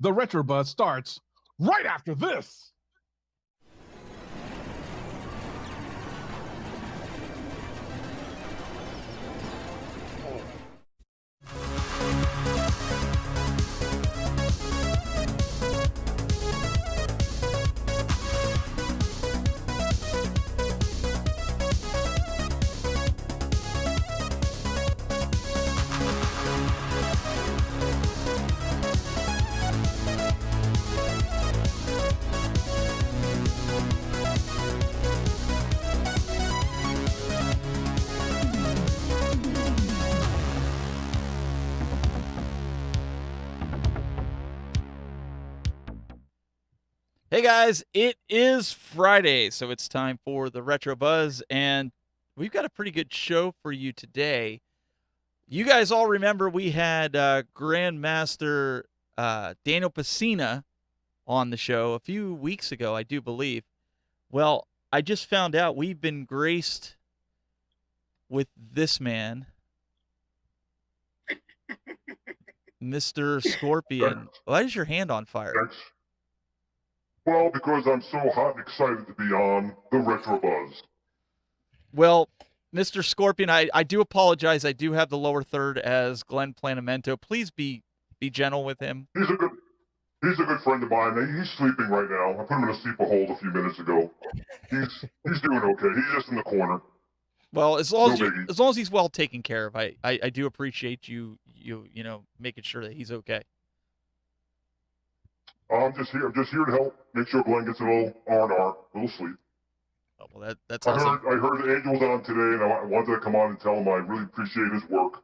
The Retro Buzz starts right after this. Hey guys, it is Friday, so it's time for the Retro Buzz, and we've got a pretty good show for you today. You guys all remember we had Grandmaster Daniel Pacina on the show a few weeks ago, I do believe. Well, I just found out we've been graced with this man, Mr. Scorpion. Why is your hand on fire? Thanks. Well, because I'm so hot and excited to be on the Retro Buzz. Well, Mr. Scorpion, I do apologize. I do have the lower third as Glenn Planamento. Please be gentle with him. He's a good friend of mine. He's sleeping right now. I put him in a sleeper hold a few minutes ago. He's doing okay. He's just in the corner. Well, as long as he's well taken care of, I do appreciate you making sure that he's okay. I'm just here to help make sure Glenn gets a little R&R, a little sleep. Oh, well, that's awesome. I heard that Angel was on today, and I wanted to come on and tell him I really appreciate his work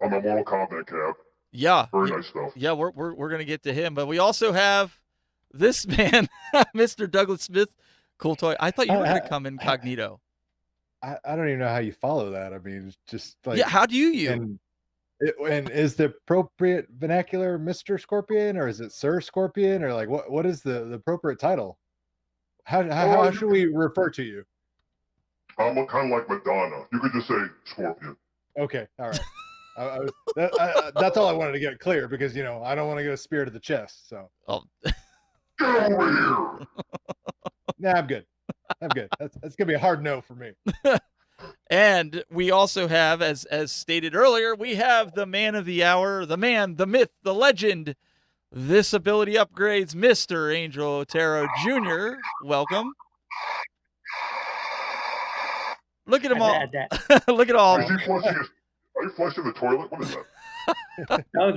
on my Mortal Kombat cab. Yeah, very nice stuff. Yeah, we're gonna get to him, but we also have this man, Mr. Douglas Smith, Cool Toy. I thought you were gonna come incognito. I don't even know how you follow that. I mean, just like, yeah, how do you? And is the appropriate vernacular Mr. Scorpion, or is it Sir Scorpion, or like what is the appropriate title? How should we refer to you? I'm kind of like Madonna. You could just say Scorpion. Okay, all right. That's all I wanted to get clear, because I don't want to get a spear to the chest. So. Oh. Get over here. Nah, I'm good. That's gonna be a hard no for me. And we also have, as stated earlier, we have the man of the hour, the man, the myth, the legend, this ability upgrades, Mr. Angel Otero Jr. Welcome. Look at him all. Look at all. Are you flushing the toilet? What is that? That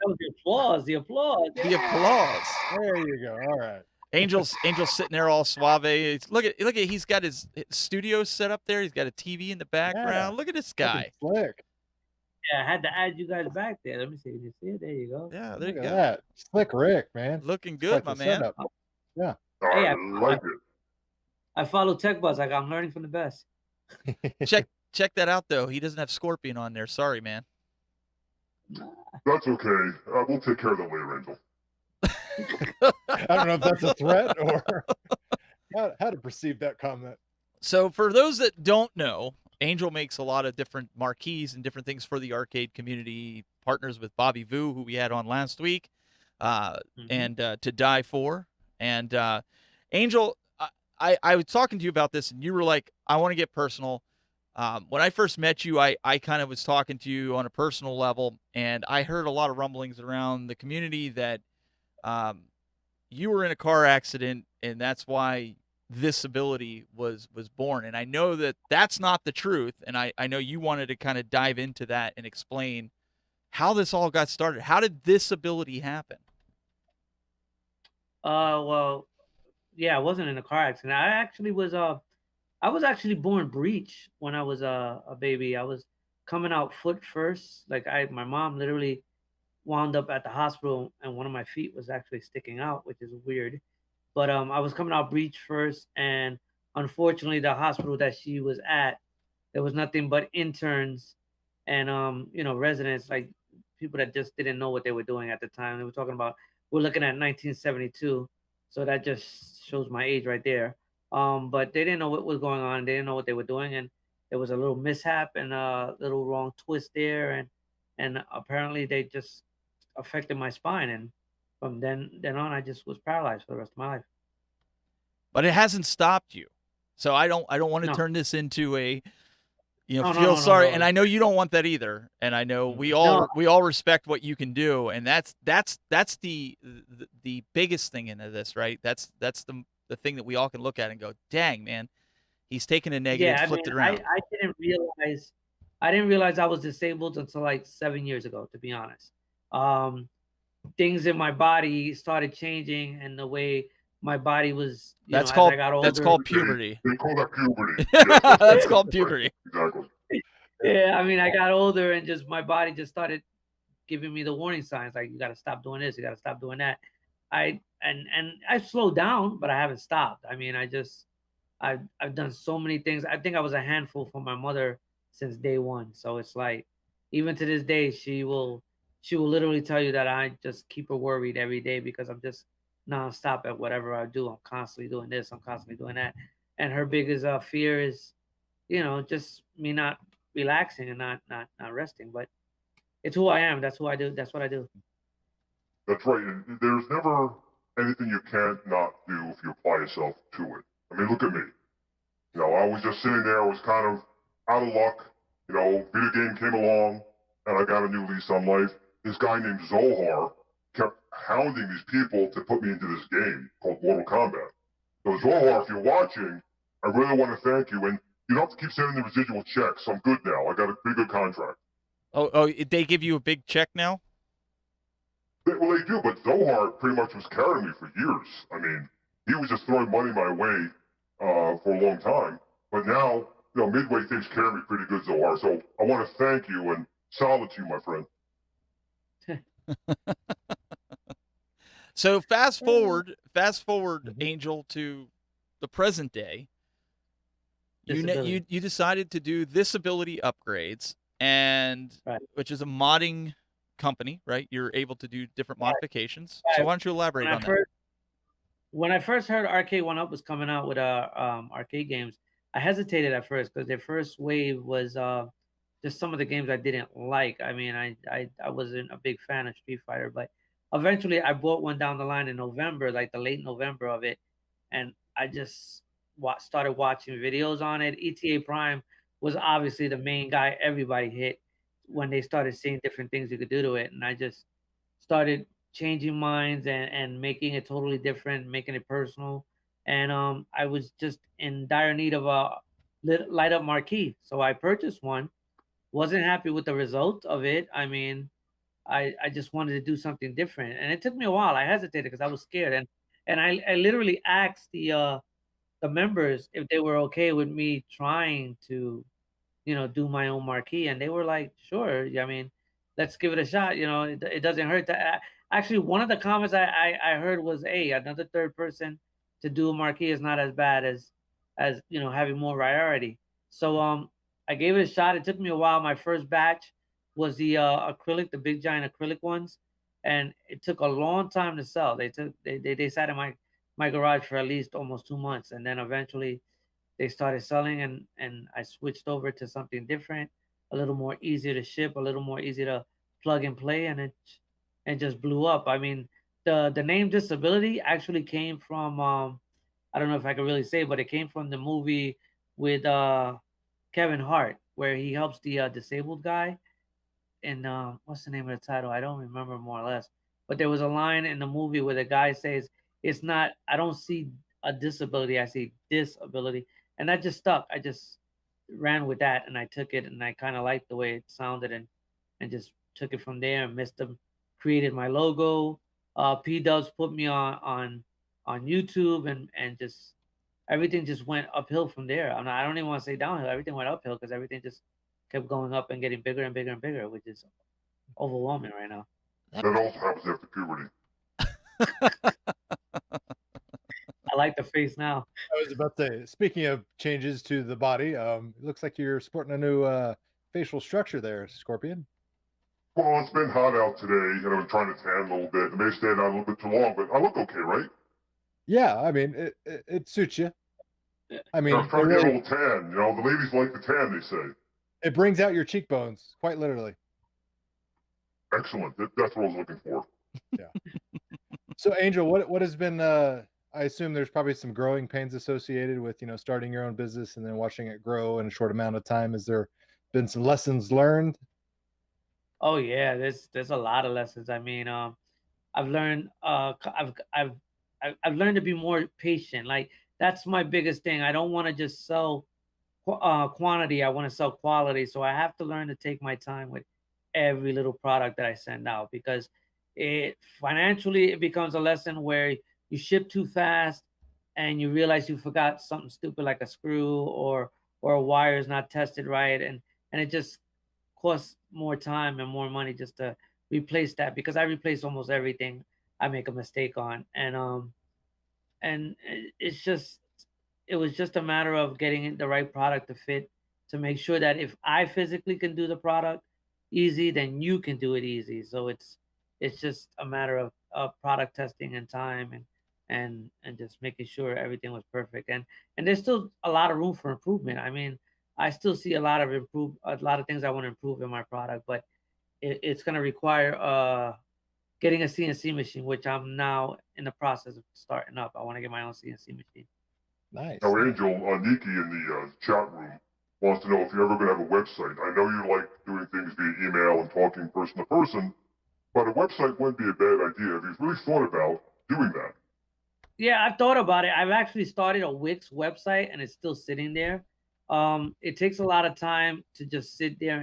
was the applause. The applause. The applause. There you go. All right. Angel's sitting there all suave. Look at he's got his studio set up there. He's got a TV in the background. Yeah. Look at this guy. Slick. Yeah, I had to add you guys back there. Let me see. You see it? There you go. Yeah, there you go. That. Slick Rick, man. Looking good, my man. Setup. Yeah. Hey, I like it. I follow Tech Buzz. I'm learning from the best. Check that out though. He doesn't have Scorpion on there. Sorry, man. That's okay. We'll take care of that later, Angel. I don't know if that's a threat or how to perceive that comment. So for those that don't know, Angel makes a lot of different marquees and different things for the arcade community. Partners with Bobby Vu, who we had on last week, and To Die For. And Angel, I was talking to you about this, and you were like, I want to get personal. When I first met you, I kind of was talking to you on a personal level, and I heard a lot of rumblings around the community that you were in a car accident, and that's why this ability was born. And I know that that's not the truth, and I know you wanted to kind of dive into that and explain how this all got started. How did this ability happen? Well, yeah, I wasn't in a car accident. I was actually born breech when I was a baby. I was coming out foot first. Like my mom literally wound up at the hospital, and one of my feet was actually sticking out, which is weird. But I was coming out breech first, and unfortunately, the hospital that she was at, there was nothing but interns and residents, like people that just didn't know what they were doing at the time. They were talking about, we're looking at 1972, so that just shows my age right there. But they didn't know what was going on. They didn't know what they were doing, and there was a little mishap and a little wrong twist there, and apparently they just affected my spine, and from then on, I just was paralyzed for the rest of my life. But it hasn't stopped you. So I don't want to No. turn this into a, you know, No, feel no, sorry. no. And I know you don't want that either. And I know we No. all respect what you can do. And that's the biggest thing into this, right? That's the thing that we all can look at and go, dang, man, he's taken a negative, Yeah, I flipped mean, it around. I didn't realize I was disabled until like 7 years ago, to be honest. Things in my body started changing, and the way my body was, That's as called I got older. that's called puberty. They call that puberty. That's called puberty. Exactly. Yeah, I mean, I got older, and just my body just started giving me the warning signs, like you got to stop doing this, you got to stop doing that. And I slowed down, but I haven't stopped. I mean, I've done so many things. I think I was a handful for my mother since day one. So it's like, even to this day, she will literally tell you that I just keep her worried every day because I'm just nonstop at whatever I do. I'm constantly doing this. I'm constantly doing that. And her biggest fear is, just me not relaxing and not resting. But it's who I am. That's who I do. That's what I do. That's right. And there's never anything you can't not do if you apply yourself to it. I mean, look at me. I was just sitting there. I was kind of out of luck. Video game came along, and I got a new lease on life. This guy named Zohar kept hounding these people to put me into this game called Mortal Kombat. So Zohar, if you're watching, I really want to thank you. And you don't have to keep sending the residual checks. I'm good now. I got a pretty good contract. Oh, they give you a big check now? Well, they do, but Zohar pretty much was carrying me for years. I mean, he was just throwing money my way for a long time. But now, Midway takes care of me pretty good, Zohar. So I want to thank you and salute you, my friend. So fast forward, Angel, to the present day. You decided to do this ability upgrades, and right. which is a modding company, right? You're able to do different modifications. Right. So why don't you elaborate on that? When I first heard Arcade 1-Up was coming out with arcade games, I hesitated at first because their first wave was just some of the games I didn't like. I mean, I wasn't a big fan of Street Fighter, but eventually I bought one down the line in November, like the late November of it, and I just started watching videos on it. ETA Prime was obviously the main guy everybody hit when they started seeing different things you could do to it, and I just started changing minds and making it totally different, making it personal. And I was just in dire need of a light up marquee, so I purchased one. Wasn't happy with the result of it. I mean, I just wanted to do something different, and it took me a while. I hesitated because I was scared, and I literally asked the members if they were okay with me trying to, do my own marquee, and they were like, sure. I mean, let's give it a shot. It doesn't hurt to. Actually, one of the comments I heard was, hey, another third person to do a marquee is not as bad as having more variety. So I gave it a shot. It took me a while. My first batch was the acrylic, the big giant acrylic ones, and it took a long time to sell. They sat in my garage for at least almost 2 months, and then eventually they started selling, and I switched over to something different, a little more easier to ship, a little more easy to plug and play, and it just blew up. I mean, the name Disability actually came from I don't know if I could really say, but it came from the movie with Kevin Hart, where he helps the disabled guy. And what's the name of the title? I don't remember more or less. But there was a line in the movie where the guy says, "It's not. I don't see a disability. I see disability," and that just stuck. I just ran with that, and I took it, and I kind of liked the way it sounded, and just took it from there. And missed them, created my logo. P Dubs put me on YouTube, and just everything just went uphill from there. I don't even want to say downhill. Everything went uphill because everything just kept going up and getting bigger and bigger and bigger, which is overwhelming right now. That also happens after puberty. I like the face now. I was about to say, speaking of changes to the body, it looks like you're sporting a new facial structure there, Scorpion. Well, it's been hot out today, and I've been trying to tan a little bit. It may stand out a little bit too long, but I look okay, right? Yeah, I mean, it suits you. I mean, I'm trying to get a little tan. The ladies like the tan, they say. It brings out your cheekbones, quite literally. Excellent. That's what I was looking for. Yeah. So Angel, what has been I assume there's probably some growing pains associated with, starting your own business and then watching it grow in a short amount of time. Has there been some lessons learned? Oh yeah, there's a lot of lessons. I mean, I've learned I've learned to be more patient. Like that's my biggest thing. I don't want to just sell quantity. I want to sell quality. So I have to learn to take my time with every little product that I send out because it financially it becomes a lesson where you ship too fast and you realize you forgot something stupid like a screw or a wire is not tested right and it just costs more time and more money just to replace that because I replace almost everything I make a mistake on and it's just it was just a matter of getting the right product to fit to make sure that if I physically can do the product easy, then you can do it easy. So it's just a matter of product testing and time and just making sure everything was perfect. And there's still a lot of room for improvement. I mean, I still see a lot of things I want to improve in my product, but it's going to require getting a CNC machine, which I'm now in the process of starting up. I want to get my own CNC machine. Nice. Now, Angel, Nikki in the chat room wants to know if you're ever going to have a website. I know you like doing things via email and talking person to person, but a website wouldn't be a bad idea. Have you really thought about doing that? Yeah, I've thought about it. I've actually started a Wix website and it's still sitting there. It takes a lot of time to just sit there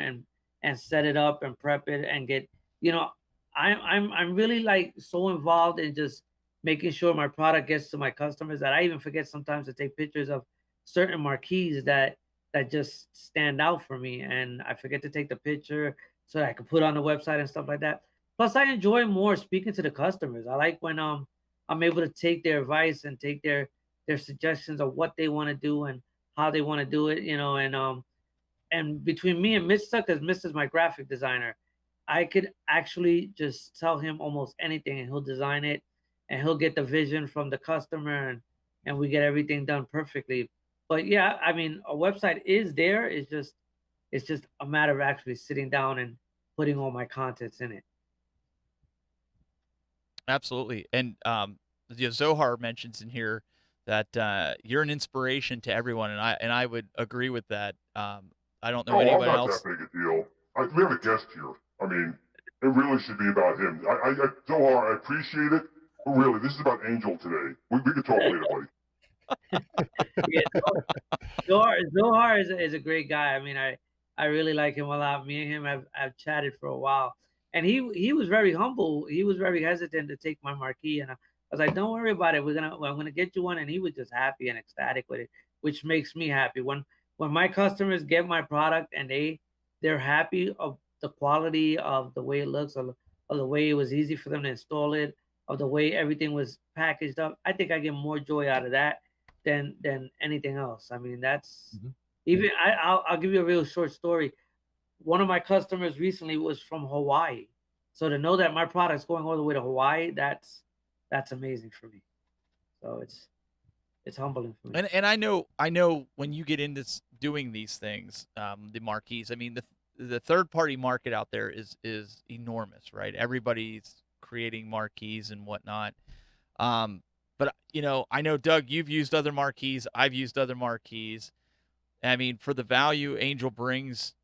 and set it up and prep it and get, you know, I'm really like so involved in just making sure my product gets to my customers that I even forget sometimes to take pictures of certain marquees that just stand out for me and I forget to take the picture so that I can put on the website and stuff like that. Plus I enjoy more speaking to the customers. I like when I'm able to take their advice and take their suggestions of what they want to do and how they want to do it, you know, and between me and Mr. because Mr.'s my graphic designer, I could actually just tell him almost anything and he'll design it and he'll get the vision from the customer and we get everything done perfectly. But yeah, I mean a website is there. It's just a matter of actually sitting down and putting all my contents in it. Absolutely. And Zohar mentions in here that you're an inspiration to everyone, and I would agree with that. I don't know Oh, I'm anyone not else. that big a deal. We have a guest here. I mean, it really should be about him. Zohar, I appreciate it, but really, this is about Angel today. We can talk later, buddy. Yeah, Zohar is a great guy. I mean, I really like him a lot. Me and him have chatted for a while, and he was very humble. He was very hesitant to take my marquee, and I was like, "Don't worry about it. I'm gonna get you one." And he was just happy and ecstatic with it, which makes me happy. When my customers get my product and they're happy of the quality of the way it looks, of the way it was easy for them to install it, of the way everything was packaged up, I think I get more joy out of that than anything else. I mean, that's Mhm. even I'll give you a real short story. One of my customers recently was from Hawaii. So to know that my product's going all the way to Hawaii, that's amazing for me. So it's humbling for me. And I know when you get into doing these things, the marquees. I mean, the third party market out there is enormous, right? Everybody's creating marquees and whatnot. But I know Doug, you've used other marquees. I've used other marquees. I mean, for the value Angel brings,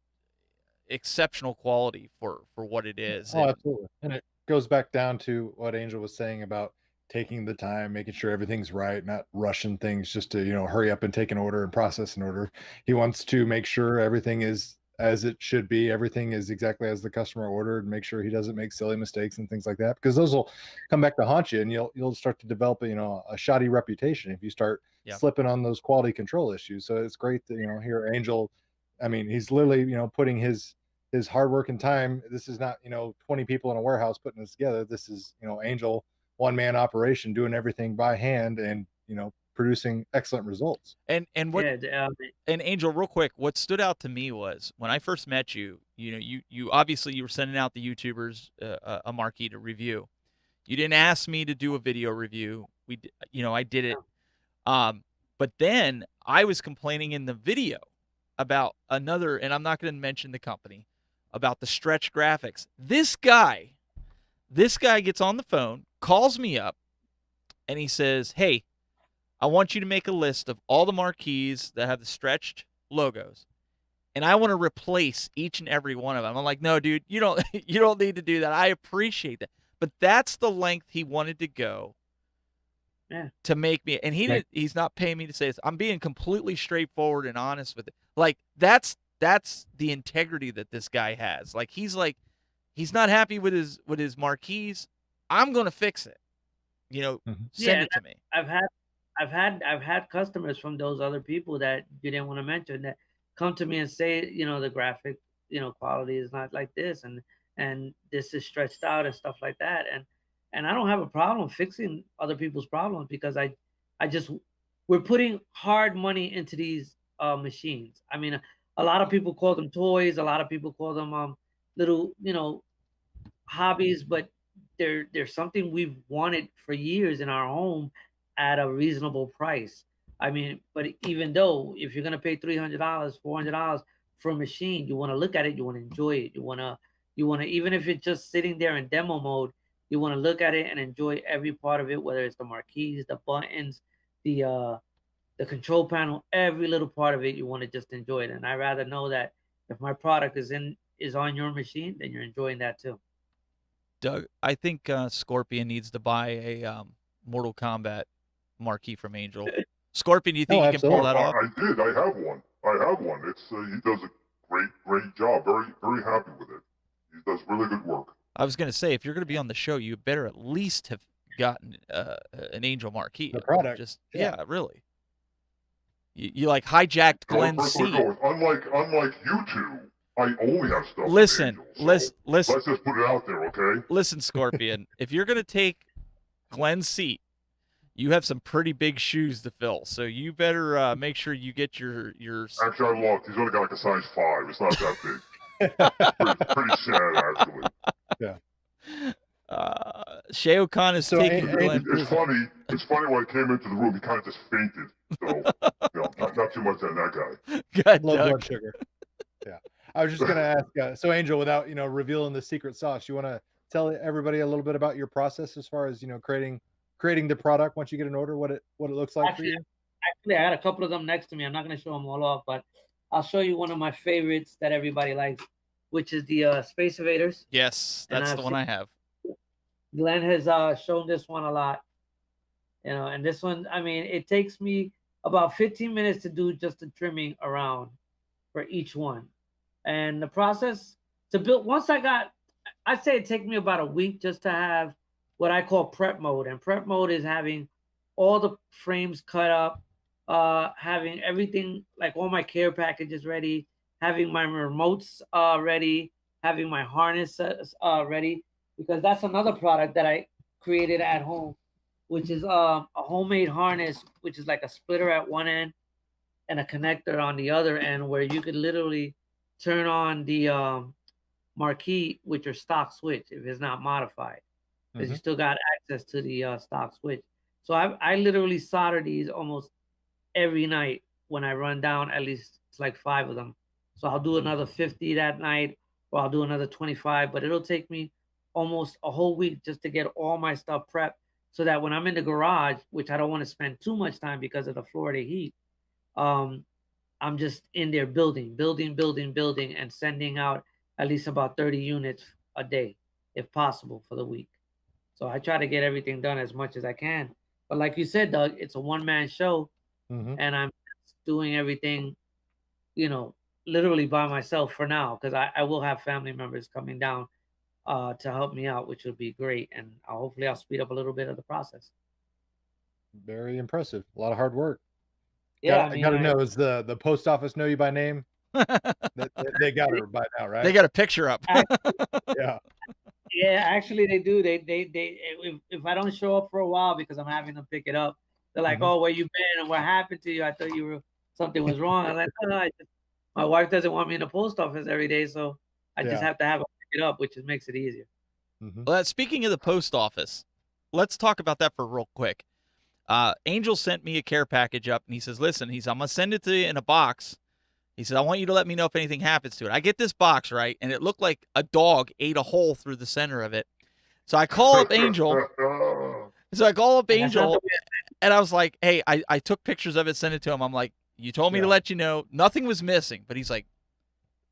exceptional quality for what it is. Oh, And absolutely. And it goes back down to what Angel was saying about taking the time, making sure everything's right, not rushing things just to, hurry up and take an order and process an order. He wants to make sure everything is as it should be. Everything is exactly as the customer ordered, and make sure he doesn't make silly mistakes and things like that, because those will come back to haunt you, and you'll start to develop a shoddy reputation if you start Yeah. slipping on those quality control issues. So it's great that here Angel, I mean, he's literally putting his hard work and time. This is not 20 people in a warehouse putting this together. This is Angel, one man operation, doing everything by hand and producing excellent results. and what Yeah, and Angel, real quick, what stood out to me was when I first met you. You obviously you were sending out the YouTubers a marquee to review. You didn't ask me to do a video review. I did it. But then I was complaining in the video about another, and I'm not going to mention the company, about the stretch graphics. This guy This guy gets on the phone, calls me up, and he says, "Hey, I want you to make a list of all the marquees that have the stretched logos, and I want to replace each and every one of them." I'm like, "No, dude, you don't you don't need to do that. I appreciate that." But that's the length he wanted to go to make me, and he's not paying me to say this. I'm being completely straightforward and honest with it. Like that's the integrity that this guy has. Like he's not happy with his marquees. I'm going to fix it. Send it to me. I've had customers from those other people that you didn't want to mention that come to me and say, the graphic, quality is not like this, and this is stretched out and stuff like that. And I don't have a problem fixing other people's problems because we're putting hard money into these machines. I mean, a lot of people call them toys. A lot of people call them little, hobbies, but they're something we've wanted for years in our home at a reasonable price. I mean, but even though if you're gonna pay $300, $400 for a machine, you want to look at it, you want to enjoy it, you want to even if it's just sitting there in demo mode, you want to look at it and enjoy every part of it, whether it's the marquees, the buttons, the control panel, every little part of it, you want to just enjoy it. And I rather know that if my product is on your machine, then you're enjoying that too. Doug, I think Scorpion needs to buy a Mortal Kombat marquee from Angel. Scorpion, do you think you can pull that off? I did. I have one. It's he does a great job. Very, very happy with it. He does really good work. I was going to say, if you're going to be on the show, you better at least have gotten an Angel marquee. The product. Yeah, really. You like hijacked Glenn's seat. Unlike you two, I only have stuff. Listen. Let's just put it out there, okay? Listen, Scorpion, if you're going to take Glenn's seat, you have some pretty big shoes to fill. So you better make sure you get your. Actually, I looked. He's only got like a size 5. It's not that big. pretty sad, actually. Yeah. Shay O'Con is taking Glenn. It's funny when I came into the room, he kind of just fainted. So, not too much on that guy. Good, low Doug. blood sugar. Yeah. I was just going to ask, so Angel, without, revealing the secret sauce, you want to tell everybody a little bit about your process as far as, creating the product once you get an order, what it looks like for you? Actually, I got a couple of them next to me. I'm not going to show them all off, but I'll show you one of my favorites that everybody likes, which is the Space Invaders. Yes, that's the one I have. Glenn has shown this one a lot, and this one, I mean, it takes me about 15 minutes to do just the trimming around for each one. And the process to build, I'd say it take me about a week just to have what I call prep mode. And prep mode is having all the frames cut up, having everything, like all my care packages ready, having my remotes ready, having my harness ready, because that's another product that I created at home, which is a homemade harness, which is like a splitter at one end and a connector on the other end, where you could literally turn on the marquee with your stock switch if it's not modified, because you still got access to the stock switch. So I literally solder these almost every night when I run down. At least it's like 5 of them. So I'll do another 50 that night, or I'll do another 25. But it'll take me almost a whole week just to get all my stuff prepped, so that when I'm in the garage, which I don't want to spend too much time because of the Florida heat, I'm just in there building, and sending out at least about 30 units a day, if possible, for the week. So I try to get everything done as much as I can. But like you said, Doug, it's a one-man show, and I'm doing everything, literally by myself for now, because I will have family members coming down to help me out, which will be great. And hopefully I'll speed up a little bit of the process. Very impressive. A lot of hard work. Yeah, I gotta know, is the post office know you by name? They got her by now, right? They got a picture up. Yeah. Yeah, actually they do. They if I don't show up for a while because I'm having them pick it up, they're like, "Oh, where you been and what happened to you? I thought something was wrong." I'm like, "No, my wife doesn't want me in the post office every day, so I just have to have her pick it up, which makes it easier." Well, speaking of the post office, let's talk about that for real quick. Angel sent me a care package up, and he says, "Listen, I'm gonna send it to you in a box." He said, "I want you to let me know if anything happens to it." I get this box, right, and it looked like a dog ate a hole through the center of it. So I call up Angel. So I call up And that's not Angel, the and I was like, hey, I took pictures of it, sent it to him. I'm like, you told me to Yeah. let you know. Nothing was missing. But he's like,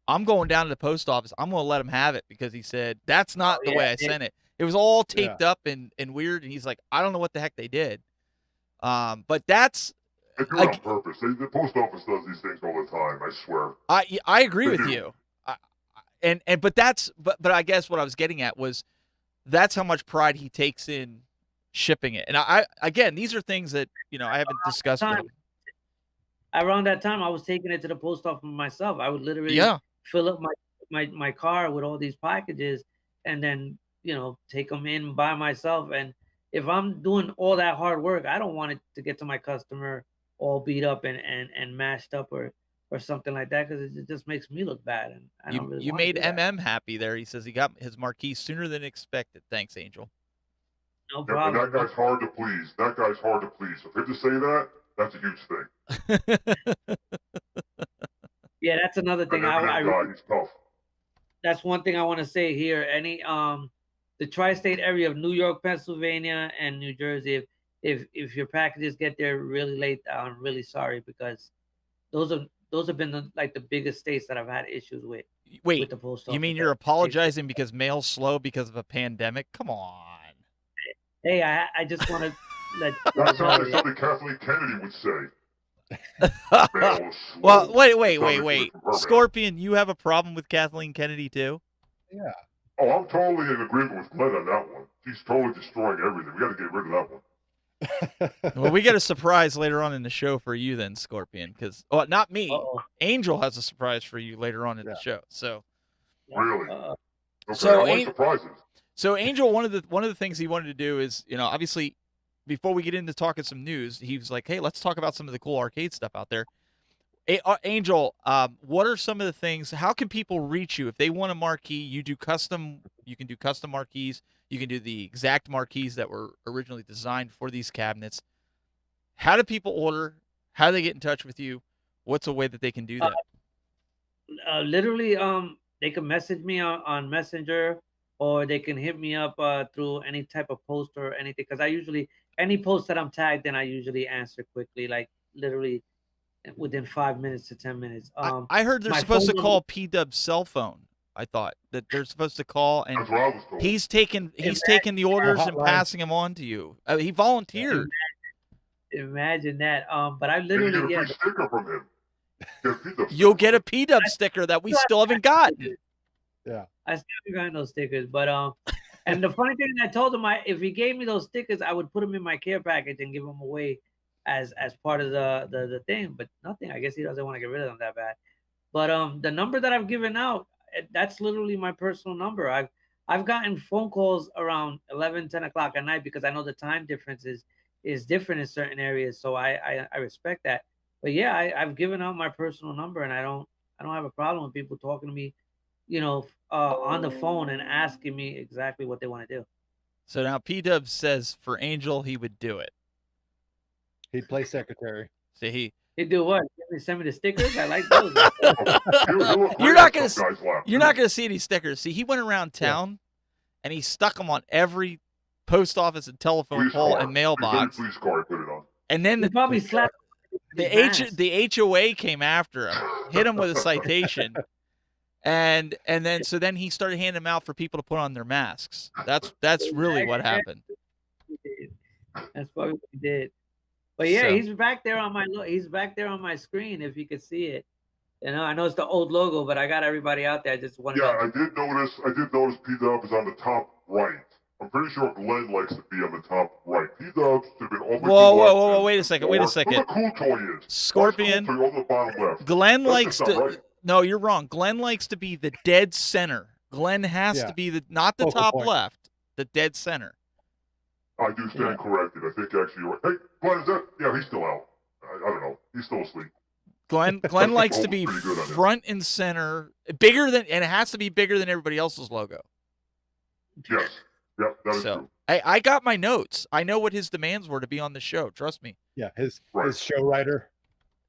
I'm going down to the post office. I'm going to let him have it because he said, that's not the way I sent it. It was all taped up and weird. And he's like, I don't know what the heck they did. But that's... They do it on purpose. The post office does these things all the time, I swear. I agree They with do. you. But I guess what I was getting at was that's how much pride he takes in shipping it. And again, these are things that, I haven't discussed with him. Around that time, I was taking it to the post office myself. I would literally fill up my car with all these packages and then, take them in by myself. And if I'm doing all that hard work, I don't want it to get to my customer all beat up and mashed up or something like that, because it just makes me look bad. And I don't really you wanna made do that. happy there. He says he got his marquee sooner than expected. Thanks, Angel. No And problem. that guy's hard to please. That guy's hard to please. So for him to say that, that's a huge thing. Yeah, that's another thing. He's tough. That's one thing I want to say here. The tri-state area of New York, Pennsylvania, and New Jersey, if your packages get there really late, I'm really sorry, because those have been the biggest states that I've had issues with. Wait, with the post office. you mean you're apologizing because mail's slow because of a pandemic? Come on. Hey, I just want to let That sounds like something Kathleen Kennedy would say. Well, wait. Scorpion, you have a problem with Kathleen Kennedy too? Yeah. Oh, I'm totally in agreement with Glenn on that one. She's totally destroying everything. We got to get rid of that one. Well, we got a surprise later on in the show for you then, Scorpion, because not me. Uh-oh. Angel has a surprise for you later on in the show. So Really? Okay, So I like surprises. So Angel, one of the things he wanted to do is, obviously, before we get into talking some news, he was like, hey, let's talk about some of the cool arcade stuff out there. Angel, what are some of the things? How can people reach you if they want a marquee? You can do custom marquees. You can do the exact marquees that were originally designed for these cabinets. How do people order? How do they get in touch with you? What's a way that they can do that? Literally, they can message me on Messenger, or they can hit me up through any type of post or anything. Because I usually, any post that I'm tagged in, I usually answer quickly, like literally within 5 minutes to 10 minutes. I heard they're supposed to call P-Dub's cell phone. I thought that they're supposed to call, and That's what I was told. he's taking the orders and passing them on to you. He volunteered. Imagine that. But I And literally you get a free sticker from him. You'll get a P-Dub sticker that we still haven't gotten. Yeah, I still haven't gotten those stickers. But and the funny thing, I told him if he gave me those stickers, I would put them in my care package and give them away as part of the thing. But nothing. I guess he doesn't want to get rid of them that bad. But the number that I've given out, that's literally my personal number. I've gotten phone calls around 11, 10 o'clock at night, because I know the time difference is different in certain areas. So I respect that. But yeah, I've given out my personal number, and I don't have a problem with people talking to me, on the phone and asking me exactly what they want to do. So now P-Dub says for Angel, he would do it. He'd play secretary. See, He'd do what? Send me the stickers? I like those. You're not gonna see any stickers. See, he went around town and he stuck them on every post office and telephone pole and mailbox. Police car, put it on. And then he probably slapped the HOA came after him, hit him with a citation, and then he started handing them out for people to put on their masks. That's really what happened. That's what we did. But yeah, he's back there on my screen if you could see it. I know it's the old logo, but I got everybody out there. I just wanted. Yeah, I did notice P-Dub is on the top right. I'm pretty sure Glenn likes to be on the top right. P-Dub should have been over. Whoa! Wait a second. Look how cool toy is. Scorpion. Cool toy over the bottom left. Glenn likes to. Right. No, you're wrong. Glenn likes to be the dead center. Glenn has to be not the top left, the dead center. I do stand corrected. I think actually you're right. Hey, Glenn, is that? Yeah, he's still out. I don't know. He's still asleep. Glenn likes to be front and center, and it has to be bigger than everybody else's logo. Yes. Yep, that is true. I got my notes. I know what his demands were to be on the show. Trust me. Yeah, his show writer.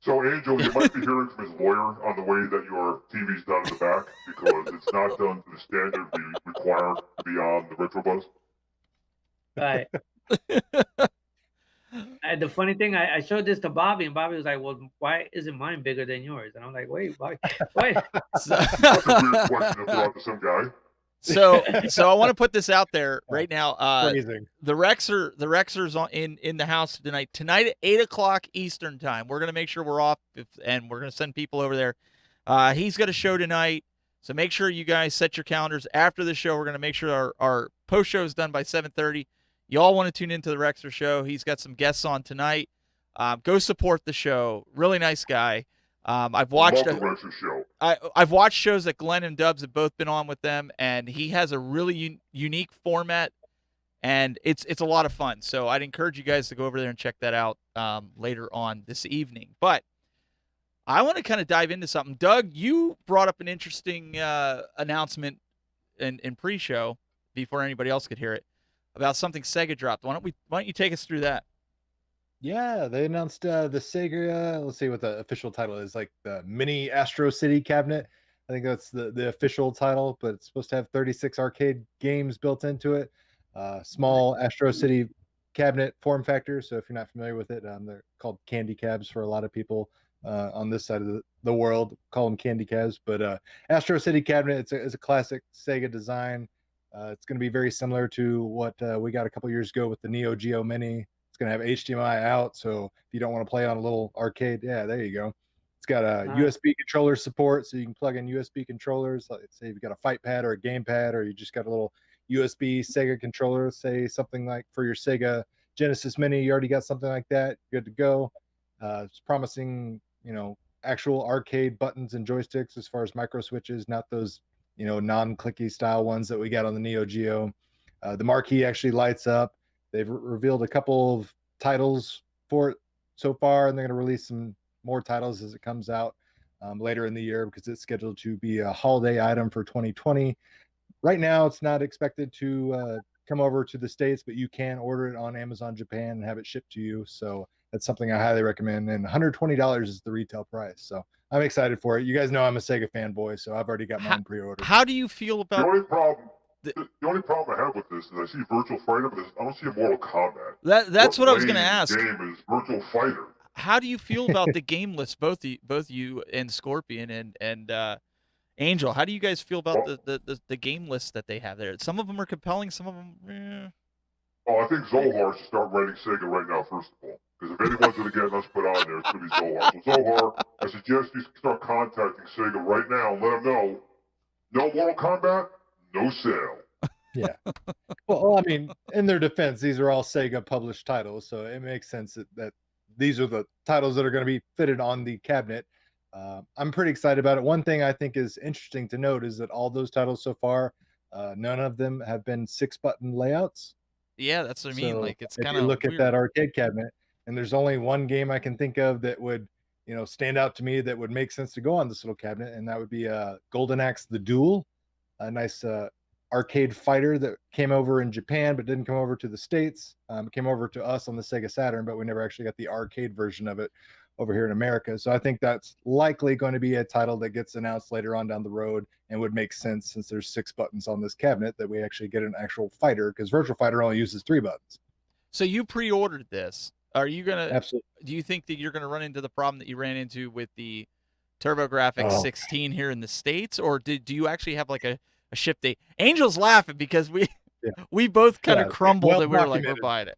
So, Angel, you might be hearing from his lawyer on the way that your TV's done in the back, because it's not done to the standard we require to be on the RetroBuzz. Right. And the funny thing, I showed this to Bobby, and Bobby was like, "Well, why isn't mine bigger than yours?" And I'm like, "Wait, Bobby, wait." So, That's a weird question if they're out the same guy. so I want to put this out there right now. Phrasing. The Rexers in the house tonight. Tonight at 8:00 Eastern time. We're gonna make sure we're off, and we're gonna send people over there. He's got a show tonight, so make sure you guys set your calendars. After the show, we're gonna make sure our post show is done by 7:30. You all want to tune into the Rexer show. He's got some guests on tonight. Go support the show. Really nice guy. I've watched Love the Rexer show. I've watched shows that Glenn and Dubs have both been on with them, and he has a really unique format, and it's a lot of fun. So I'd encourage you guys to go over there and check that out later on this evening. But I want to kind of dive into something. Doug, you brought up an interesting announcement in pre-show before anybody else could hear it about something Sega dropped. Why don't you take us through that? Yeah, they announced the Sega. Let's see what the official title is. Like the mini Astro City cabinet. I think that's the official title, but it's supposed to have 36 arcade games built into it. Small Astro City cabinet form factor. So if you're not familiar with it, they're called candy cabs for a lot of people on this side of the world. Call them candy cabs. But Astro City cabinet, it's a classic Sega design. It's going to be very similar to what we got a couple years ago with the Neo Geo Mini. It's going to have HDMI out, so if you don't want to play on a little arcade, yeah, there you go. It's got a USB controller support, so you can plug in USB controllers. Like, say you've got a fight pad or a game pad, or you just got a little USB Sega controller, say something like for your Sega Genesis Mini, you already got something like that, good to go. It's promising, actual arcade buttons and joysticks as far as micro switches, not those non-clicky style ones that we got on the Neo Geo. The marquee actually lights up. They've revealed a couple of titles for it so far, and they're going to release some more titles as it comes out later in the year because it's scheduled to be a holiday item for 2020. Right now, it's not expected to come over to the States, but you can order it on Amazon Japan and have it shipped to you. So that's something I highly recommend. And $120 is the retail price. So I'm excited for it. You guys know I'm a Sega fanboy, so I've already got mine pre-ordered. How do you feel about The only problem I have with this is I see Virtual Fighter, but I don't see a Mortal Kombat. That's what I was going to ask. Game is Virtual Fighter. How do you feel about the game list, both you and Scorpion and Angel? How do you guys feel about the game list that they have there? Some of them are compelling, some of them. Oh, I think Zohar should start writing Sega right now, first of all. Because if anyone's going to get us put on there, it's going to be Zohar. So Zohar, I suggest you start contacting Sega right now and let them know, no Mortal Kombat, no sale. Yeah. Well, I mean, in their defense, these are all Sega published titles, so it makes sense that these are the titles that are going to be fitted on the cabinet. I'm pretty excited about it. One thing I think is interesting to note is that all those titles so far, none of them have been 6-button layouts. Yeah, that's what I mean. So like it's if kind you of look at that arcade cabinet, and there's only one game I can think of that would stand out to me that would make sense to go on this little cabinet, and that would be Golden Axe the Duel, a nice arcade fighter that came over in Japan but didn't come over to the States. It came over to us on the Sega Saturn, but we never actually got the arcade version of it over here in America. So I think that's likely going to be a title that gets announced later on down the road and would make sense since there's 6 buttons on this cabinet that we actually get an actual fighter, because Virtual Fighter only uses 3 buttons. So you pre-ordered this. Are you going to Absolutely. Do you think that you're going to run into the problem that you ran into with the TurboGrafx 16 here in the States, or do you actually have like a ship date? Angel's laughing because we both kind of crumbled and we were like, we're buying it.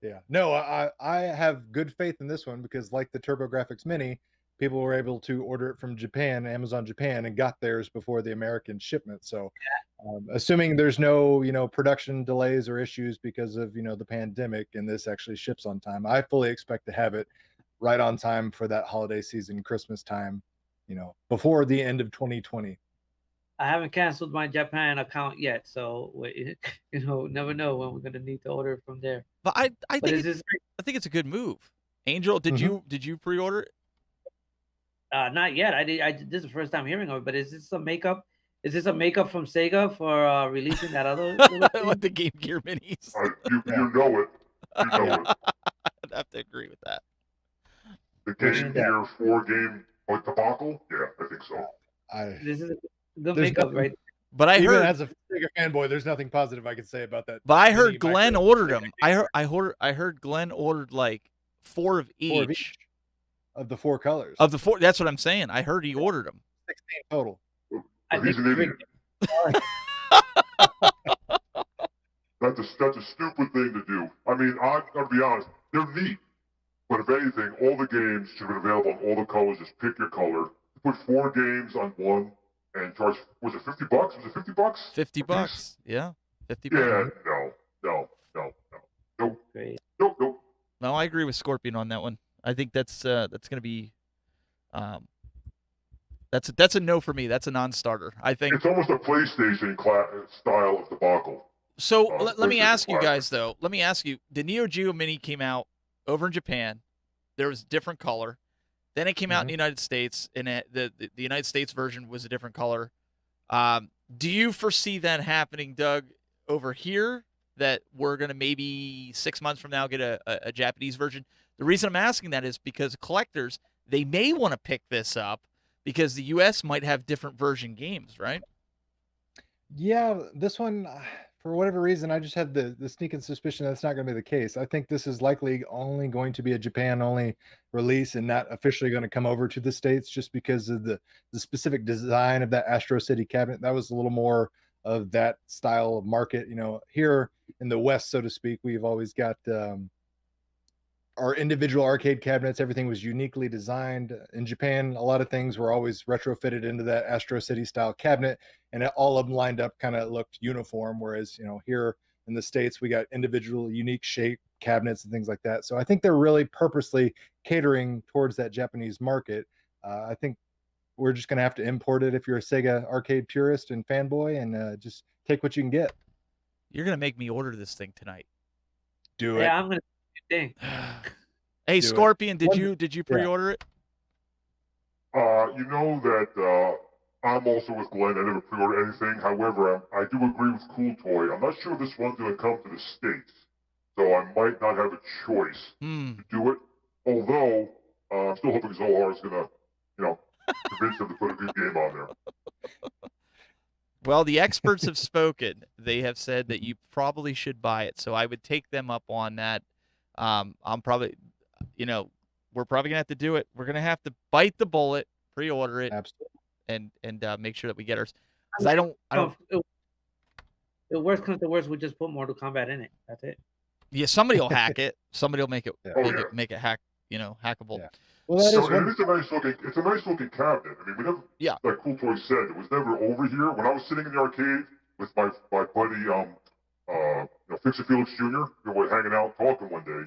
Yeah. No, I have good faith in this one because, like the TurboGrafx Mini, people were able to order it from Japan, Amazon Japan, and got theirs before the American shipment. So assuming there's no, production delays or issues because of, the pandemic, and this actually ships on time, I fully expect to have it right on time for that holiday season, Christmas time, before the end of 2020. I haven't canceled my Japan account yet, so never know when we're gonna need to order from there. But I think it's a good move. Angel, did you pre-order it? Not yet. I did. This is the first time hearing of it. But is this a makeup? Is this a makeup from Sega for releasing that other with the Game Gear minis? You know it. You know it. I'd have to agree with that. The Game Gear 4 game debacle? Yeah, I think so. This is a good makeup, right? But I Even heard, as a Sega fanboy, there's nothing positive I can say about that. but I mini heard Glenn micro ordered Sega them. game. I heard Glenn ordered like 4 of each. 4 of each of the 4 colors. Of the 4, that's what I'm saying. I heard he ordered them. 16 total. I But he's think an idiot. That's a stupid thing to do. I mean, I'll be honest, they're neat. But if anything, all the games should have been available on all the colors. Just pick your color. Put 4 games on one and charge, was it $50? Was it $50? $50. Yeah. $50. Yeah, no. Nope. Great. Nope. No, I agree with Scorpion on that one. I think that's going to be that's a no for me. That's a non-starter. I think. It's almost a PlayStation style of debacle. So let me PlayStation ask you Classic. guys though. Let me ask you. The Neo Geo Mini came out over in Japan. There was a different color. Then it came out in the United States, and the United States version was a different color. Do you foresee that happening, Doug, over here? That we're going to maybe 6 months from now get a Japanese version? The reason I'm asking that is because collectors, they may want to pick this up because the U.S. might have different version games, right? Yeah, this one, for whatever reason, I just have the sneaking suspicion that's not going to be the case. I think this is likely only going to be a Japan-only release and not officially going to come over to the States just because of the specific design of that Astro City cabinet. That was a little more of that style of market. You know, here in the West, so to speak, we've always got our individual arcade cabinets. Everything was uniquely designed. In Japan, a lot of things were always retrofitted into that Astro City style cabinet, and all of them lined up kind of looked uniform. Whereas, you know, here in the States, we got individual unique shape cabinets and things like that. So I think they're really purposely catering towards that Japanese market. I think we're just going to have to import it if you're a Sega arcade purist and fanboy, and just take what you can get. You're going to make me order this thing tonight. Do it. Yeah, I'm gonna do the thing. Hey, Do it. Scorpion, did you pre-order it? You know that I'm also with Glenn. I never pre-ordered anything. However, I do agree with Cool Toy. I'm not sure this one's going to come to the States, so I might not have a choice to do it. Although, I'm still hoping Zohar is going to, convince them to put a good game on there. Well, the experts have spoken. They have said that you probably should buy it, so I would take them up on that. I'm probably, we're probably gonna have to do it. We're gonna have to bite the bullet, pre-order it, Absolutely. and make sure that we get ours. Because I don't. The worst comes to worst, we just put Mortal Kombat in it. That's it. Yeah, somebody will hack it. Somebody will make it Yeah. make it hackable. Yeah. Well, that So is one. it's a nice looking cabinet. I mean, we never, like Cool Toy said, it was never over here. When I was sitting in the arcade with my buddy, Fix It Felix Jr., we were hanging out talking one day,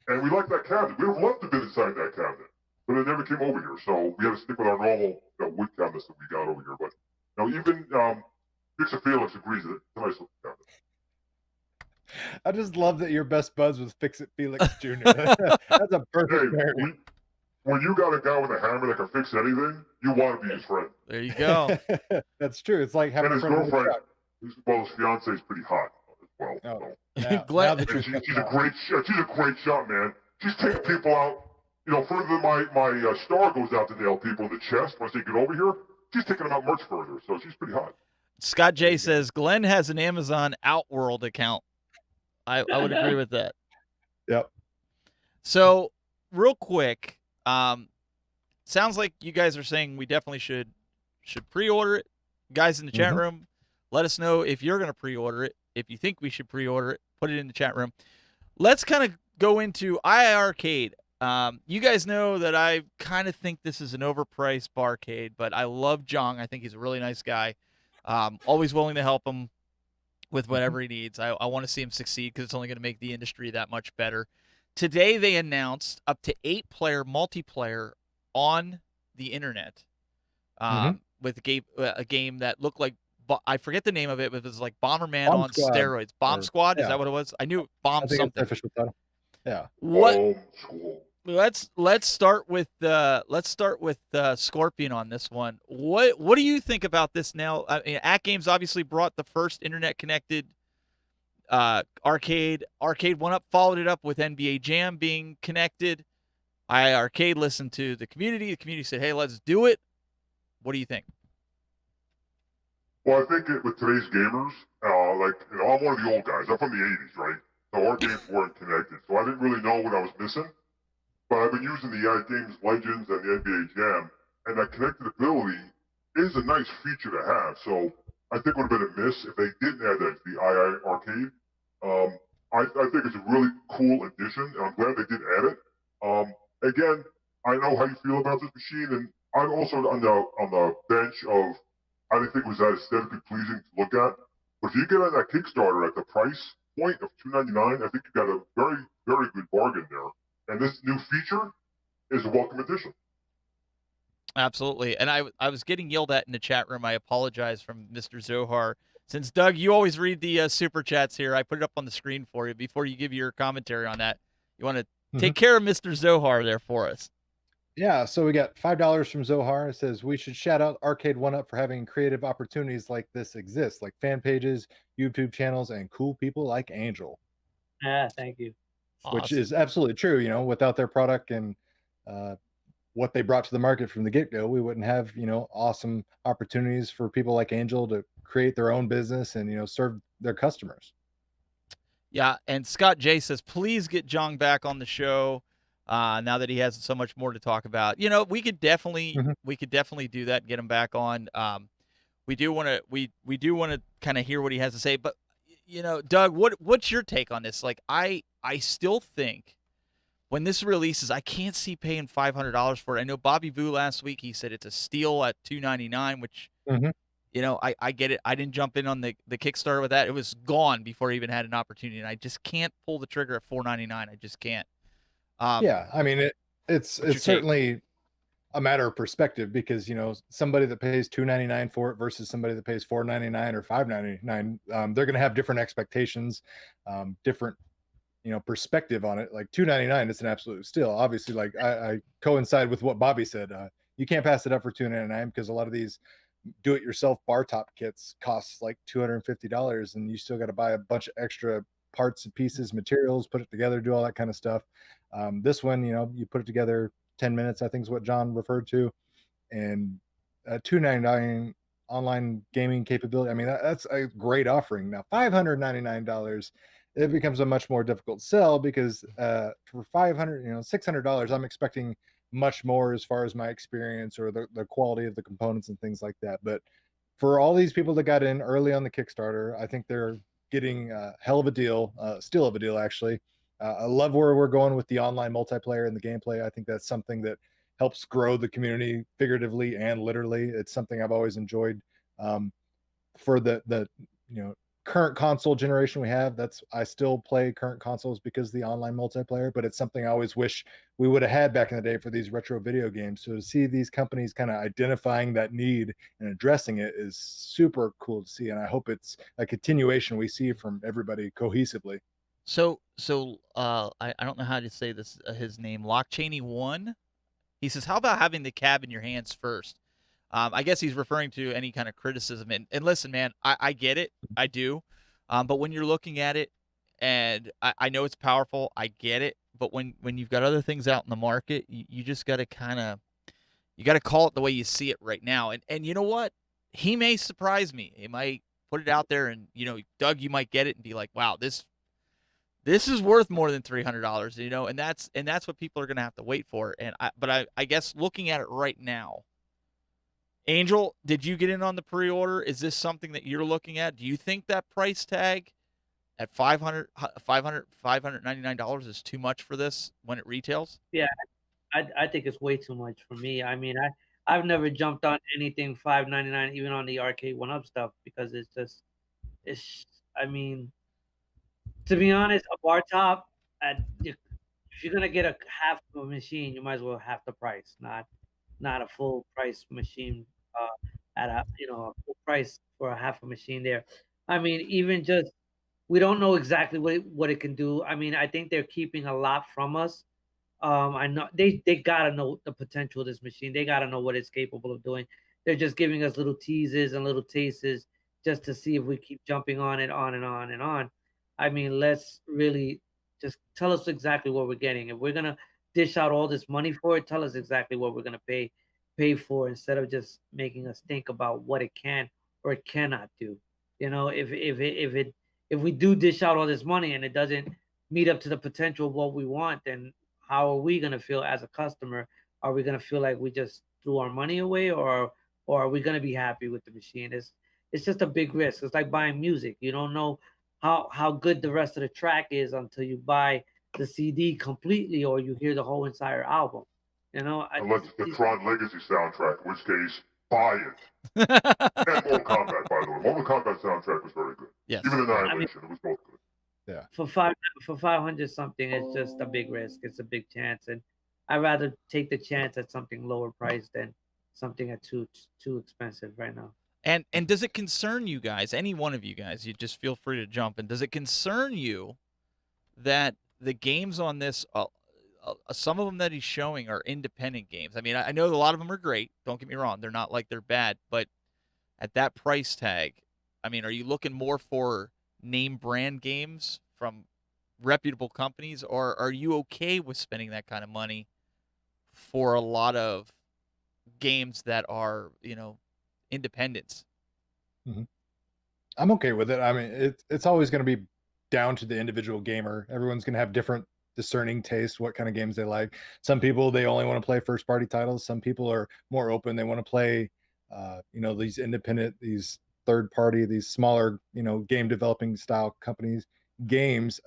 and we liked that cabinet. We would have loved to have been inside that cabinet, but it never came over here. So we had to stick with our normal wood cabinets that we got over here. But even Fix It Felix agrees that it's a nice looking cabinet. I just love that your best buds was Fix It Felix Jr. That's a perfect pairing. When you got a guy with a hammer that can fix anything, you want to be his friend. There you go. That's true. It's like having and his girlfriend, his fiance is pretty hot as well. Oh, so. She's a great shot, man. She's taking people out. Further than my star goes out to nail people in the chest when I say get over here. She's taking them out much further, so she's pretty hot. Scott J says Glenn has an Amazon Outworld account. I would agree with that. Yep. So real quick, sounds like you guys are saying we definitely should pre-order it. Guys in the chat room, let us know if you're going to pre-order it. If you think we should pre-order it, put it in the chat room. Let's kind of go into iiRcade. You guys know that I kind of think this is an overpriced barcade, but I love Jong. I think he's a really nice guy. Always willing to help him with whatever he needs. I want to see him succeed because it's only going to make the industry that much better. Today they announced up to 8-player multiplayer on the internet with a game that looked like, I forget the name of it, but it was like Bomberman on steroids. Bomb Squad, is that what it was? I knew it, Bomb something. It's the official title. Yeah. What? Let's start with Scorpion on this one. What do you think about this now? I mean, At Games obviously brought the first internet connected arcade. Arcade went up, followed it up with NBA Jam being connected. iiRcade listened to the community. The community said, "Hey, let's do it." What do you think? Well, I think with today's gamers, like, I'm one of the old guys. I'm from the 80s, right? So our games weren't connected. So I didn't really know what I was missing. But I've been using the games Legends and the NBA Jam, and that connected ability is a nice feature to have. So I think it would have been a miss if they didn't add that to the iiRcade. I think it's a really cool addition, and I'm glad they did add it. Again, I know how you feel about this machine, and I'm also on the bench of I didn't think it was that aesthetically pleasing to look at. But if you get on that Kickstarter at the price point of $2.99, I think you got a very, very good bargain there. And this new feature is a welcome addition. Absolutely. And I was getting yelled at in the chat room. I apologize from Mr. Zohar. Since, Doug, you always read the super chats here, I put it up on the screen for you before you give your commentary on that. You want to take care of Mr. Zohar there for us. Yeah, so we got $5 from Zohar. It says we should shout out Arcade 1UP for having creative opportunities like this exist, like fan pages, YouTube channels, and cool people like Angel. Yeah, thank you. Which is absolutely true. You know, without their product and what they brought to the market from the get-go, we wouldn't have, awesome opportunities for people like Angel to create their own business and, serve their customers. Yeah, and Scott J says, please get Jong back on the show now that he has so much more to talk about. We could definitely do that, get him back on. We do want to kind of hear what he has to say, but Doug, what's your take on this? Like, I still think when this releases, I can't see paying $500 for it. I know Bobby Vu last week, he said it's a steal at $2.99, which, I get it. I didn't jump in on the Kickstarter with that. It was gone before I even had an opportunity, and I just can't pull the trigger at $4.99. I just can't. Yeah, I mean, it's certainly a matter of perspective because, somebody that pays $2.99 for it versus somebody that pays $4.99 or $5.99, they're going to have different expectations, different perspective on it. Like $2.99 is an absolute steal. Obviously, like I coincide with what Bobby said. You can't pass it up for $2.99 because a lot of these do-it-yourself bar top kits costs like $250, and you still got to buy a bunch of extra parts and pieces, materials, put it together, do all that kind of stuff. This one, you put it together 10 minutes, I think is what John referred to, and $2.99 online gaming capability. I mean, that's a great offering. Now, $599, it becomes a much more difficult sell because for $500, $600, I'm expecting much more as far as my experience or the quality of the components and things like that. But for all these people that got in early on the Kickstarter, I think they're getting a hell of a deal, still of a deal, actually. I love where we're going with the online multiplayer and the gameplay. I think that's something that helps grow the community figuratively and literally. It's something I've always enjoyed. For the current console generation we have, I still play current consoles because of the online multiplayer, but it's something I always wish we would have had back in the day for these retro video games. So to see these companies kind of identifying that need and addressing it is super cool to see, and I hope it's a continuation we see from everybody cohesively. So I don't know how to say this, his name, Lock Cheney 1. He says, how about having the cab in your hands first? I guess he's referring to any kind of criticism. And listen, man, I get it. I do. But when you're looking at it, and I know it's powerful, I get it. But when you've got other things out in the market, you just got to you got to call it the way you see it right now. And you know what? He may surprise me. He might put it out there and, Doug, you might get it and be like, wow, this is worth more than $300, and that's what people are going to have to wait for. But I guess looking at it right now, Angel, did you get in on the pre-order? Is this something that you're looking at? Do you think that price tag at $599 is too much for this when it retails? Yeah, I think it's way too much for me. I mean, I've never jumped on anything $5.99, even on the Arcade 1UP stuff, because I mean, to be honest, a bar top if you're gonna get a half of a machine, you might as well half the price, not a full price machine at a full price for a half a machine there. I mean, even just we don't know exactly what it can do. I mean, I think they're keeping a lot from us. I know they gotta know the potential of this machine. They gotta know what it's capable of doing. They're just giving us little teases and little tastes just to see if we keep jumping on it on and on and on. I mean, let's really just tell us exactly what we're getting. If we're gonna dish out all this money for it, tell us exactly what we're gonna pay for instead of just making us think about what it can or it cannot do. You know, if we do dish out all this money and it doesn't meet up to the potential of what we want, then how are we gonna feel as a customer? Are we gonna feel like we just threw our money away, or are we gonna be happy with the machine? It's just a big risk. It's like buying music. You don't know how good the rest of the track is until you buy the CD completely or you hear the whole entire album. You know, unless it's the Tron Legacy soundtrack, in which case, buy it. And Mortal Kombat, by the way. Mortal Kombat soundtrack was very good. Yes. Even Annihilation, it was both good. Yeah. For 500 something, it's just a big risk. It's a big chance, and I'd rather take the chance at something lower priced than something at too expensive right now. And does it concern you guys, any one of you guys, you just feel free to jump in, does it concern you that the games on this, some of them that he's showing are independent games? I mean, I know a lot of them are great. Don't get me wrong. They're not like they're bad. But at that price tag, I mean, are you looking more for name brand games from reputable companies, or are you okay with spending that kind of money for a lot of games that are, you know, independents? I'm okay with it. I mean, it's always going to be down to the individual gamer. Everyone's going to have different discerning tastes, what kind of games they like. Some people, they only want to play first party titles. Some people are more open. They want to play, you know, these independent, these third party, these smaller, you know, game developing style companies games.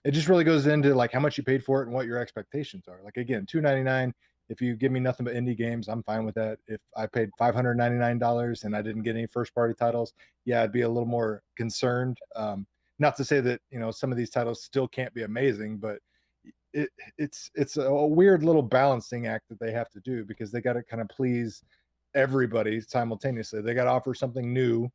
It just really goes into like how much you paid for it and what your expectations are. Like, again, $299. If you give me nothing but indie games, I'm fine with that. If I paid $599 and I didn't get any first party titles, yeah, I'd be a little more concerned. Not to say that, you know, some of these titles still can't be amazing, but it's a weird little balancing act that they have to do, because they got to kind of please everybody simultaneously. They got to offer something new,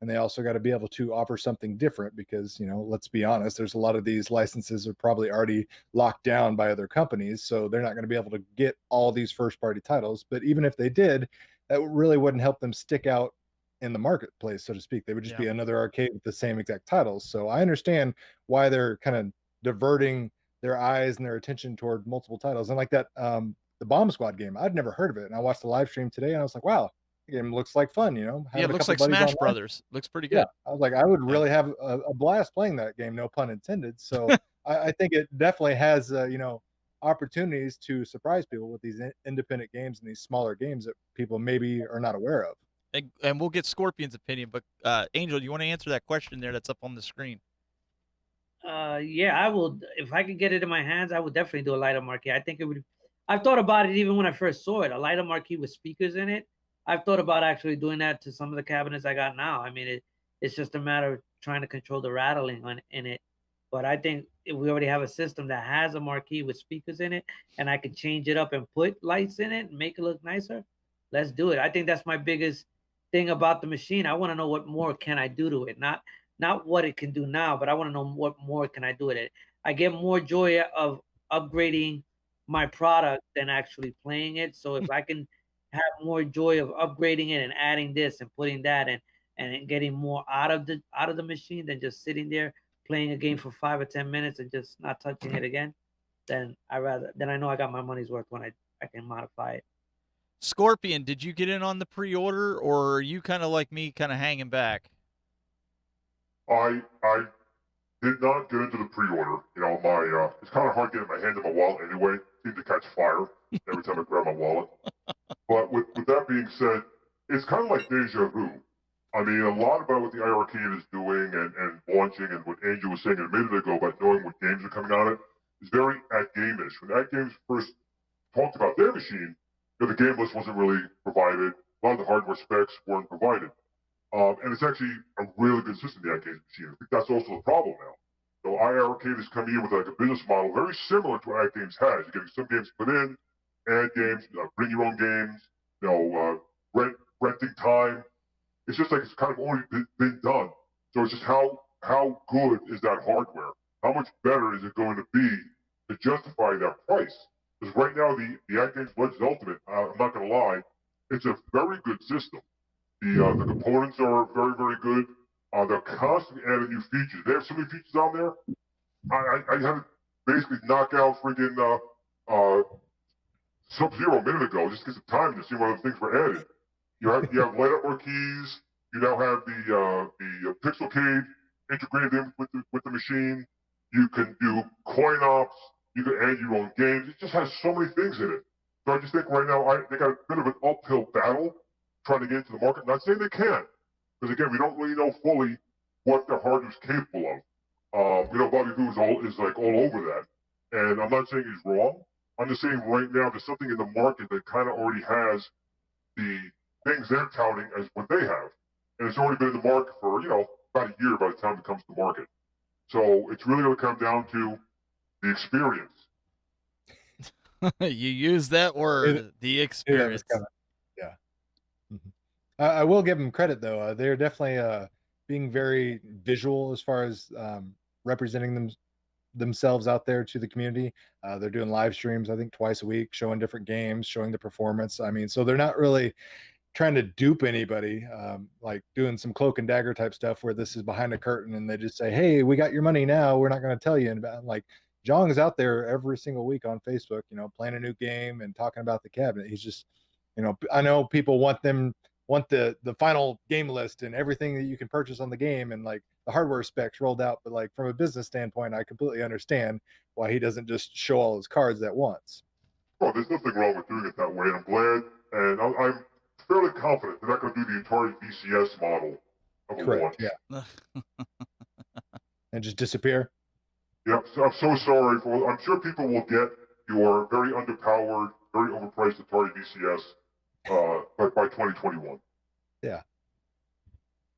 and they also got to be able to offer something different, because, you know, let's be honest, there's a lot of these licenses are probably already locked down by other companies, so they're not going to be able to get all these first party titles. But even if they did, that really wouldn't help them stick out in the marketplace, so to speak. They would just be another arcade with the same exact titles. So I understand why they're kind of diverting their eyes and their attention toward multiple titles. And like that, the Bomb Squad game, I'd never heard of it, and I watched the live stream today and I was like, wow, the game looks like fun, you know. Yeah, it looks like Smash Brothers. Looks pretty good. Yeah, I was like, I would really have a blast playing that game, no pun intended. So I think it definitely has, you know, opportunities to surprise people with these independent games and these smaller games that people maybe are not aware of. And we'll get Scorpion's opinion, but Angel, do you want to answer that question there that's up on the screen? Yeah, I will. If I could get it in my hands, I would definitely do a light up marquee. I think it would. I've thought about it even when I first saw it. A light up marquee with speakers in it. I've thought about actually doing that to some of the cabinets I got now. I mean, it's just a matter of trying to control the rattling in it. But I think if we already have a system that has a marquee with speakers in it, and I could change it up and put lights in it and make it look nicer, let's do it. I think that's my biggest thing about the machine. I want to know what more can I do to it, not what it can do now, but I want to know what more can I do with it. I get more joy of upgrading my product than actually playing it. So if I can have more joy of upgrading it and adding this and putting that and getting more out of the machine than just sitting there playing a game for 5 or 10 minutes and just not touching it again, then I know I got my money's worth when I can modify it. Scorpion, did you get in on the pre-order, or are you kind of like me, kind of hanging back? I did not get into the pre-order. You know, it's kind of hard getting my hands on my wallet anyway. It seems to catch fire every time I grab my wallet. But with that being said, it's kind of like deja vu. I mean, a lot about what the iiRcade is doing and launching, and what Angel was saying a minute ago about knowing what games are coming on it, is very AtGame-ish. When AtGames first talked about their machine, you know, the game list wasn't really provided. A lot of the hardware specs weren't provided. And it's actually a really good system, the AtGames machine. I think that's also the problem now. So iiRcade is coming in with like a business model very similar to what AtGames has. You're getting some games put in, add games, bring your own games, you know, renting time. It's just like it's kind of already been done. So it's just how good is that hardware? How much better is it going to be to justify that price? Because right now the AtGames Legends Ultimate, I'm not going to lie, it's a very good system. The components are very, very good. They're constantly adding new features. They have so many features on there. I had to basically knock out freaking Sub-Zero a minute ago just to get some time to see what other things were added. You have light up marquees. You now have the Pixelcade integrated in with the machine. You can do coin ops. You can add your own games. It just has so many things in it. So I just think right now they got a bit of an uphill battle trying to get into the market. Not saying they can't, because again, we don't really know fully what their hardware is capable of. Bobby Vu is like all over that, and I'm not saying he's wrong. I'm just saying right now there's something in the market that kind of already has the things they're touting as what they have, and it's already been in the market for about a year by the time it comes to market. So it's really going to come down to the experience. You use that word, the experience. Yeah. Mm-hmm. I will give them credit though. They're definitely being very visual as far as representing themselves out there to the community. They're doing live streams, I think twice a week, showing different games, showing the performance. I mean, so they're not really trying to dupe anybody, like doing some cloak and dagger type stuff where this is behind a curtain and they just say, hey, we got your money now, we're not going to tell you. And like Jong is out there every single week on Facebook, playing a new game and talking about the cabinet. He's just, I know people want the final game list and everything that you can purchase on the game and like the hardware specs rolled out, but like from a business standpoint, I completely understand why he doesn't just show all his cards at once. Well, there's nothing wrong with doing it that way, and I'm glad, and I'm fairly confident they're not going to do the Atari VCS model of a launch. Yeah. And just disappear. Yep. So I'm so sorry I'm sure people will get your very underpowered, very overpriced Atari VCS by 2021. Yeah.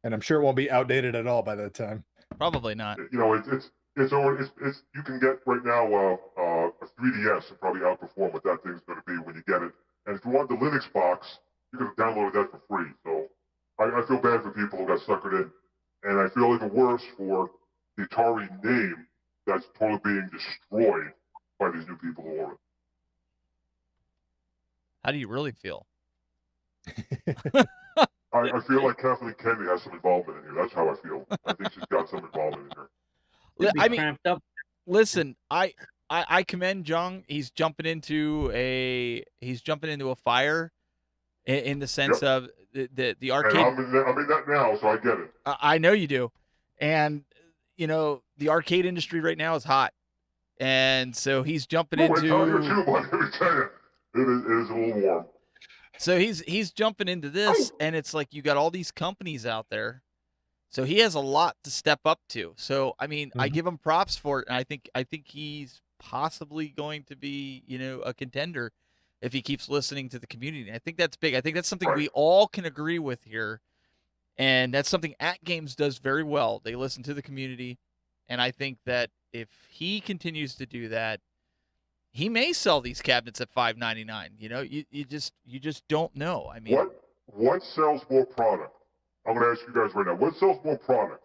And I'm sure it won't be outdated at all by that time. Probably not. It's you can get right now a 3DS and probably outperform what that thing's going to be when you get it. And if you want the Linux box, you can download that for free. So I feel bad for people who got suckered in, and I feel even worse for the Atari name that's totally being destroyed by these new people who own it. How do you really feel? I feel like Kathleen Kennedy has some involvement in here. That's how I feel. I think she's got some involvement in here. I mean, listen, I commend Jung. He's jumping into a fire in the sense of the arcade. And I'm in that now, so I get it. I know you do, and the arcade industry right now is hot, and so he's jumping into. Let me tell you, it is a little warm. So he's jumping into this, and it's like you got all these companies out there. So he has a lot to step up to. So I mean, I give him props for it, and I think he's possibly going to be, a contender if he keeps listening to the community. I think that's big. I think that's something we all can agree with here, and that's something At Games does very well. They listen to the community, and I think that if he continues to do that, he may sell these cabinets at $5.99. You just don't know. I mean, what sells more product? I'm going to ask you guys right now. What sells more product?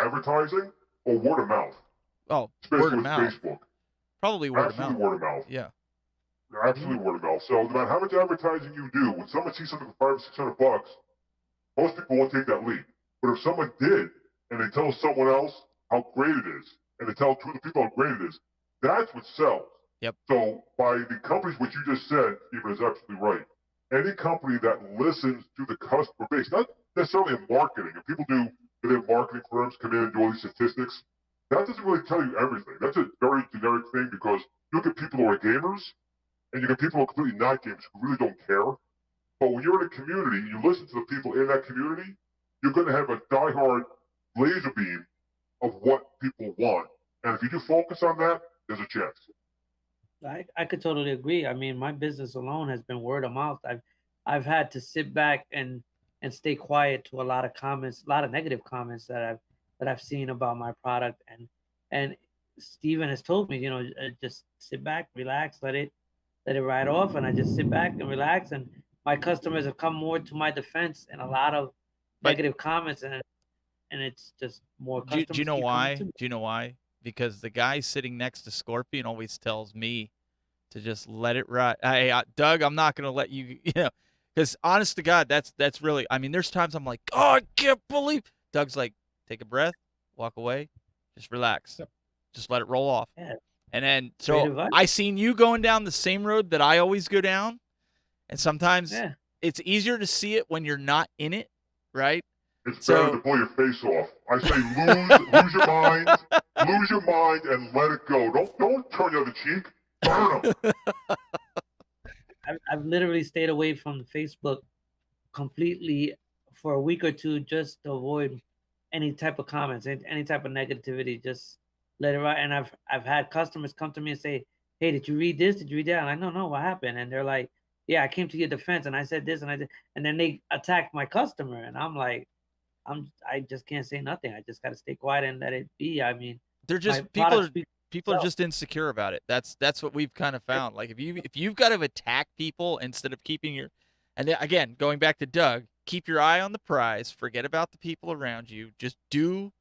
Advertising or word of mouth? Oh, especially word of mouth. Facebook. Probably word Absolutely of mouth. Word of mouth. Yeah. Absolutely word of mouth. So no matter how much advertising you do, when someone sees something for $500 or $600, most people won't take that leap. But if someone did, and they tell someone else how great it is, and they tell two other people how great it is, that's what sells. Yep. So by the companies, what you just said, Stephen, is absolutely right. Any company that listens to the customer base, not necessarily in marketing. If people do, marketing firms come in and do all these statistics, that doesn't really tell you everything. That's a very generic thing because you look at people who are gamers, and you get people who are completely not gamers who really don't care. But when you're in a community, you listen to the people in that community, you're going to have a diehard laser beam of what people want. And if you do focus on that, there's a chance. I could totally agree. I mean, my business alone has been word of mouth. I've had to sit back and stay quiet to a lot of comments, a lot of negative comments that I've seen about my product. And Steven has told me, just sit back, relax, let it ride off. And I just sit back and relax. And my customers have come more to my defense in a lot of negative comments, and it's just more customers. Do you know why? Do you know why? Because the guy sitting next to Scorpion always tells me to just let it ride. Hey, Doug, I'm not going to let you, because honest to God, that's really, I mean, there's times I'm like, oh, I can't believe. Doug's like, take a breath, walk away, just relax. Yep. Just let it roll off. Yeah. And then, so I seen you going down the same road that I always go down. And sometimes it's easier to see it when you're not in it, right? It's So- better to blow your face off. I say lose your mind, and let it go. Don't turn the other cheek. Burn them. I've literally stayed away from Facebook completely for a week or two just to avoid any type of comments, any type of negativity. Just let it ride. And I've had customers come to me and say, "Hey, did you read this? Did you read that?" And I no, what happened? And they're like, "Yeah, I came to your defense and I said this and I did." And then they attacked my customer, and I'm like, I just can't say nothing. I just got to stay quiet and let it be. I mean, they're just people are just insecure about it. That's what we've kind of found. Like if you've got to attack people instead of keeping your, and then, again, going back to Doug, keep your eye on the prize. Forget about the people around you. Just do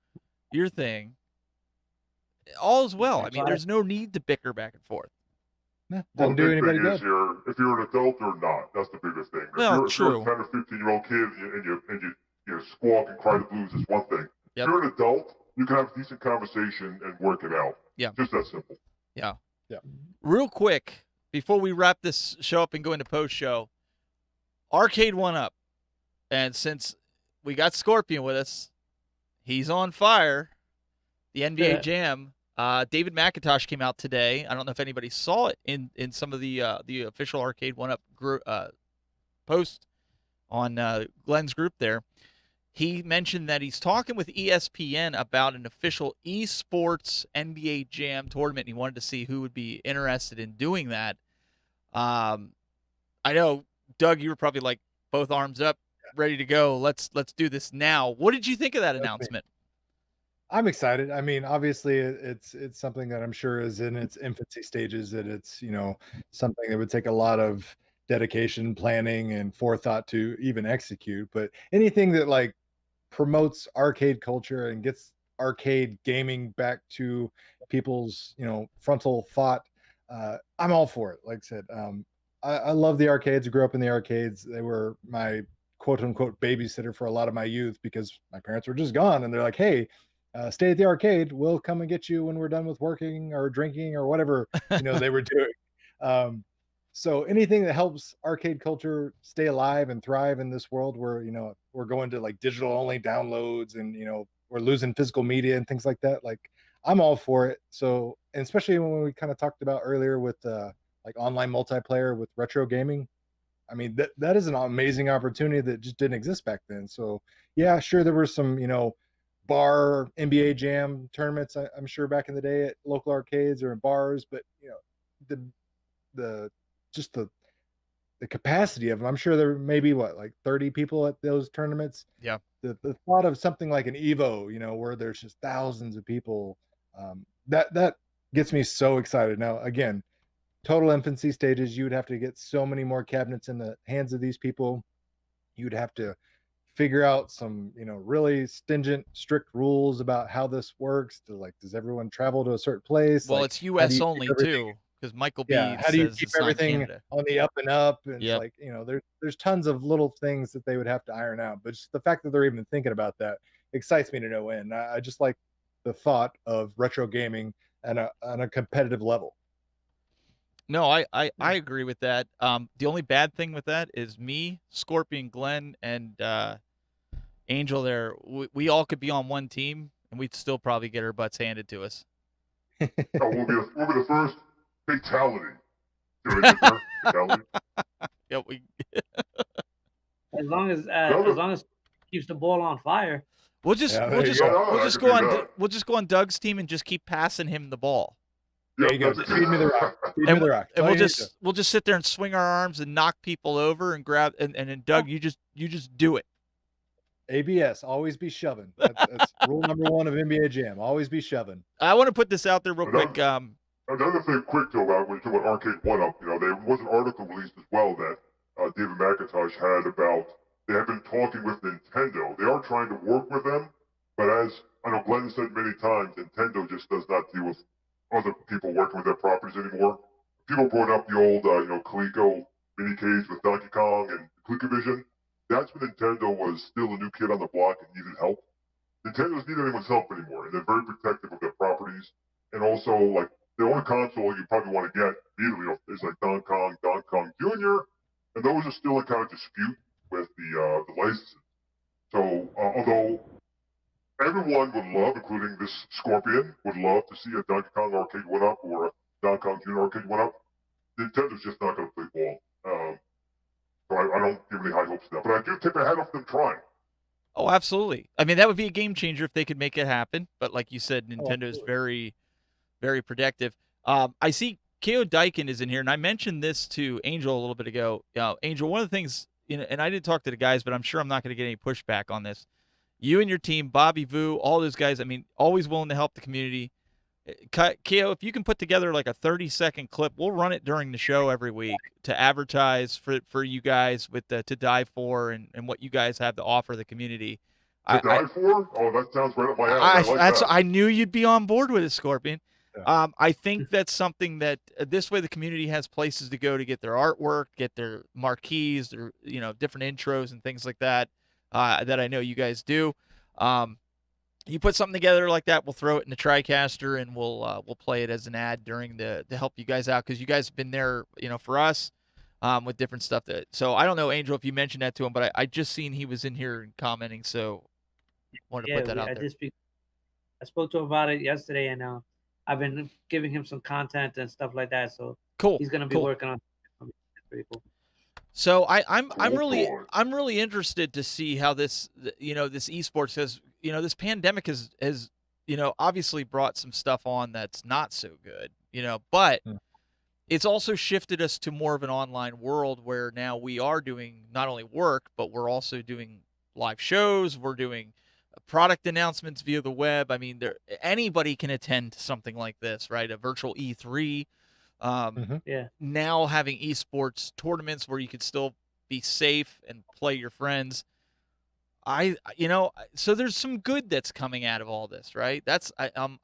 your thing. All is well. I mean, there's no need to bicker back and forth. Nah, Well, doesn't the do big anybody thing good. is here, if you're an adult or not, that's the biggest thing. Well, if you're true. a 10 or 15-year-old kid and you squawk and cry the blues is one thing. Yep. If you're an adult, you can have a decent conversation and work it out. Yeah. Just that simple. Yeah. Yeah. Real quick, before we wrap this show up and go into post-show, Arcade 1-Up. And since we got Scorpion with us, he's on fire. The NBA Jam. David McIntosh came out today. I don't know if anybody saw it in some of the official Arcade 1-Up post on Glenn's group there. He mentioned that he's talking with ESPN about an official esports NBA Jam tournament, and he wanted to see who would be interested in doing that. I know, Doug, you were probably like both arms up, ready to go. Let's do this now. What did you think of that announcement? I'm excited. I mean, obviously, it's something that I'm sure is in its infancy stages. That it's something that would take a lot of dedication, planning, and forethought to even execute. But anything that like promotes arcade culture and gets arcade gaming back to people's frontal thought, I'm all for it. Like I said, I love the arcades. I grew up in the arcades. They were my quote unquote babysitter for a lot of my youth because my parents were just gone, and they're like, hey, stay at the arcade. We'll come and get you when we're done with working or drinking or whatever they were doing. So anything that helps arcade culture stay alive and thrive in this world where we're going to like digital only downloads and we're losing physical media and things like that, like I'm all for it. So, and especially when we kind of talked about earlier with like online multiplayer with retro gaming, I mean that is an amazing opportunity that just didn't exist back then. So yeah, sure, there were some bar NBA Jam tournaments, I'm sure, back in the day at local arcades or in bars, but the capacity of them, I'm sure there may be like 30 people at those tournaments. Yeah. The thought of something like an Evo, where there's just thousands of people, that gets me so excited. Now, again, total infancy stages. You would have to get so many more cabinets in the hands of these people. You'd have to figure out some really stringent, strict rules about how this works. Does everyone travel to a certain place? Well, like, it's U.S. only too, because Michael B. how do you says keep it's not everything Canada. on the up and up? And Yep. it's like there's tons of little things that they would have to iron out. But just the fact that they're even thinking about that excites me to no end. I just like the thought of retro gaming on a competitive level. No, I agree with that. The only bad thing with that is me, Scorpion, Glenn, and Angel there. We all could be on one team, and we'd still probably get our butts handed to us. We'll be the first fatality. See what I did there? Fatality. Yeah, we. As long as keeps the ball on fire. We'll just go on Doug's team and just keep passing him the ball. There you go. Just feed me the rock. Feed me the rock. And we'll just sit there and swing our arms and knock people over and grab and then Doug, you just do it. ABS, always be shoving. That's rule number 1 of NBA Jam. Always be shoving. I want to put this out there real quick. Another thing, quick though, when you talk about Arcade 1-Up, there was an article released as well that David McIntosh had about they have been talking with Nintendo. They are trying to work with them, but as I know Glenn said many times, Nintendo just does not deal with other people working with their properties anymore. People brought up the old, Coleco mini-cage with Donkey Kong and ColecoVision. That's when Nintendo was still a new kid on the block and needed help. Nintendo doesn't need anyone's help anymore, and they're very protective of their properties. And also, like, the only console you probably want to get immediately is like Donkey Kong Jr., and those are still in kind of dispute with the licenses. So, although everyone would love, including this Scorpion, would love to see a Donkey Kong arcade one up or a Donkey Kong Jr. arcade one up, Nintendo's just not going to play ball. So I don't give any high hopes to that. But I do tip my hat off them trying. Oh, absolutely. I mean, that would be a game changer if they could make it happen. But like you said, Nintendo is very, very protective. I see Ko Daikin is in here, and I mentioned this to Angel a little bit ago. Angel, one of the things, and I didn't talk to the guys, but I'm sure I'm not going to get any pushback on this. You and your team, Bobby Vu, all those guys, I mean, always willing to help the community. Ko, if you can put together like a 30-second clip, we'll run it during the show every week to advertise for you guys with the To Die For and what you guys have to offer the community. To Die For? Oh, that sounds right up my alley. I knew you'd be on board with it, Scorpion. Yeah. I think that's something that this way the community has places to go to get their artwork, get their marquees, their different intros and things like that. That I know you guys do. You put something together like that, we'll throw it in the TriCaster and we'll play it as an ad during to help you guys out, because you guys have been there, for us, with different stuff. So I don't know, Angel, if you mentioned that to him, but I just seen he was in here commenting, so wanted to put that out there. I spoke to him about it yesterday, and I've been giving him some content and stuff like that. So cool. He's gonna be working on it. Pretty cool. So I'm really interested to see how this this esports has this pandemic has obviously brought some stuff on that's not so good, but it's also shifted us to more of an online world where now we are doing not only work, but we're also doing live shows, we're doing product announcements via the web. I mean, anybody can attend something like this, right? A virtual E3. Now having esports tournaments where you could still be safe and play your friends. So there's some good that's coming out of all this, right? That's in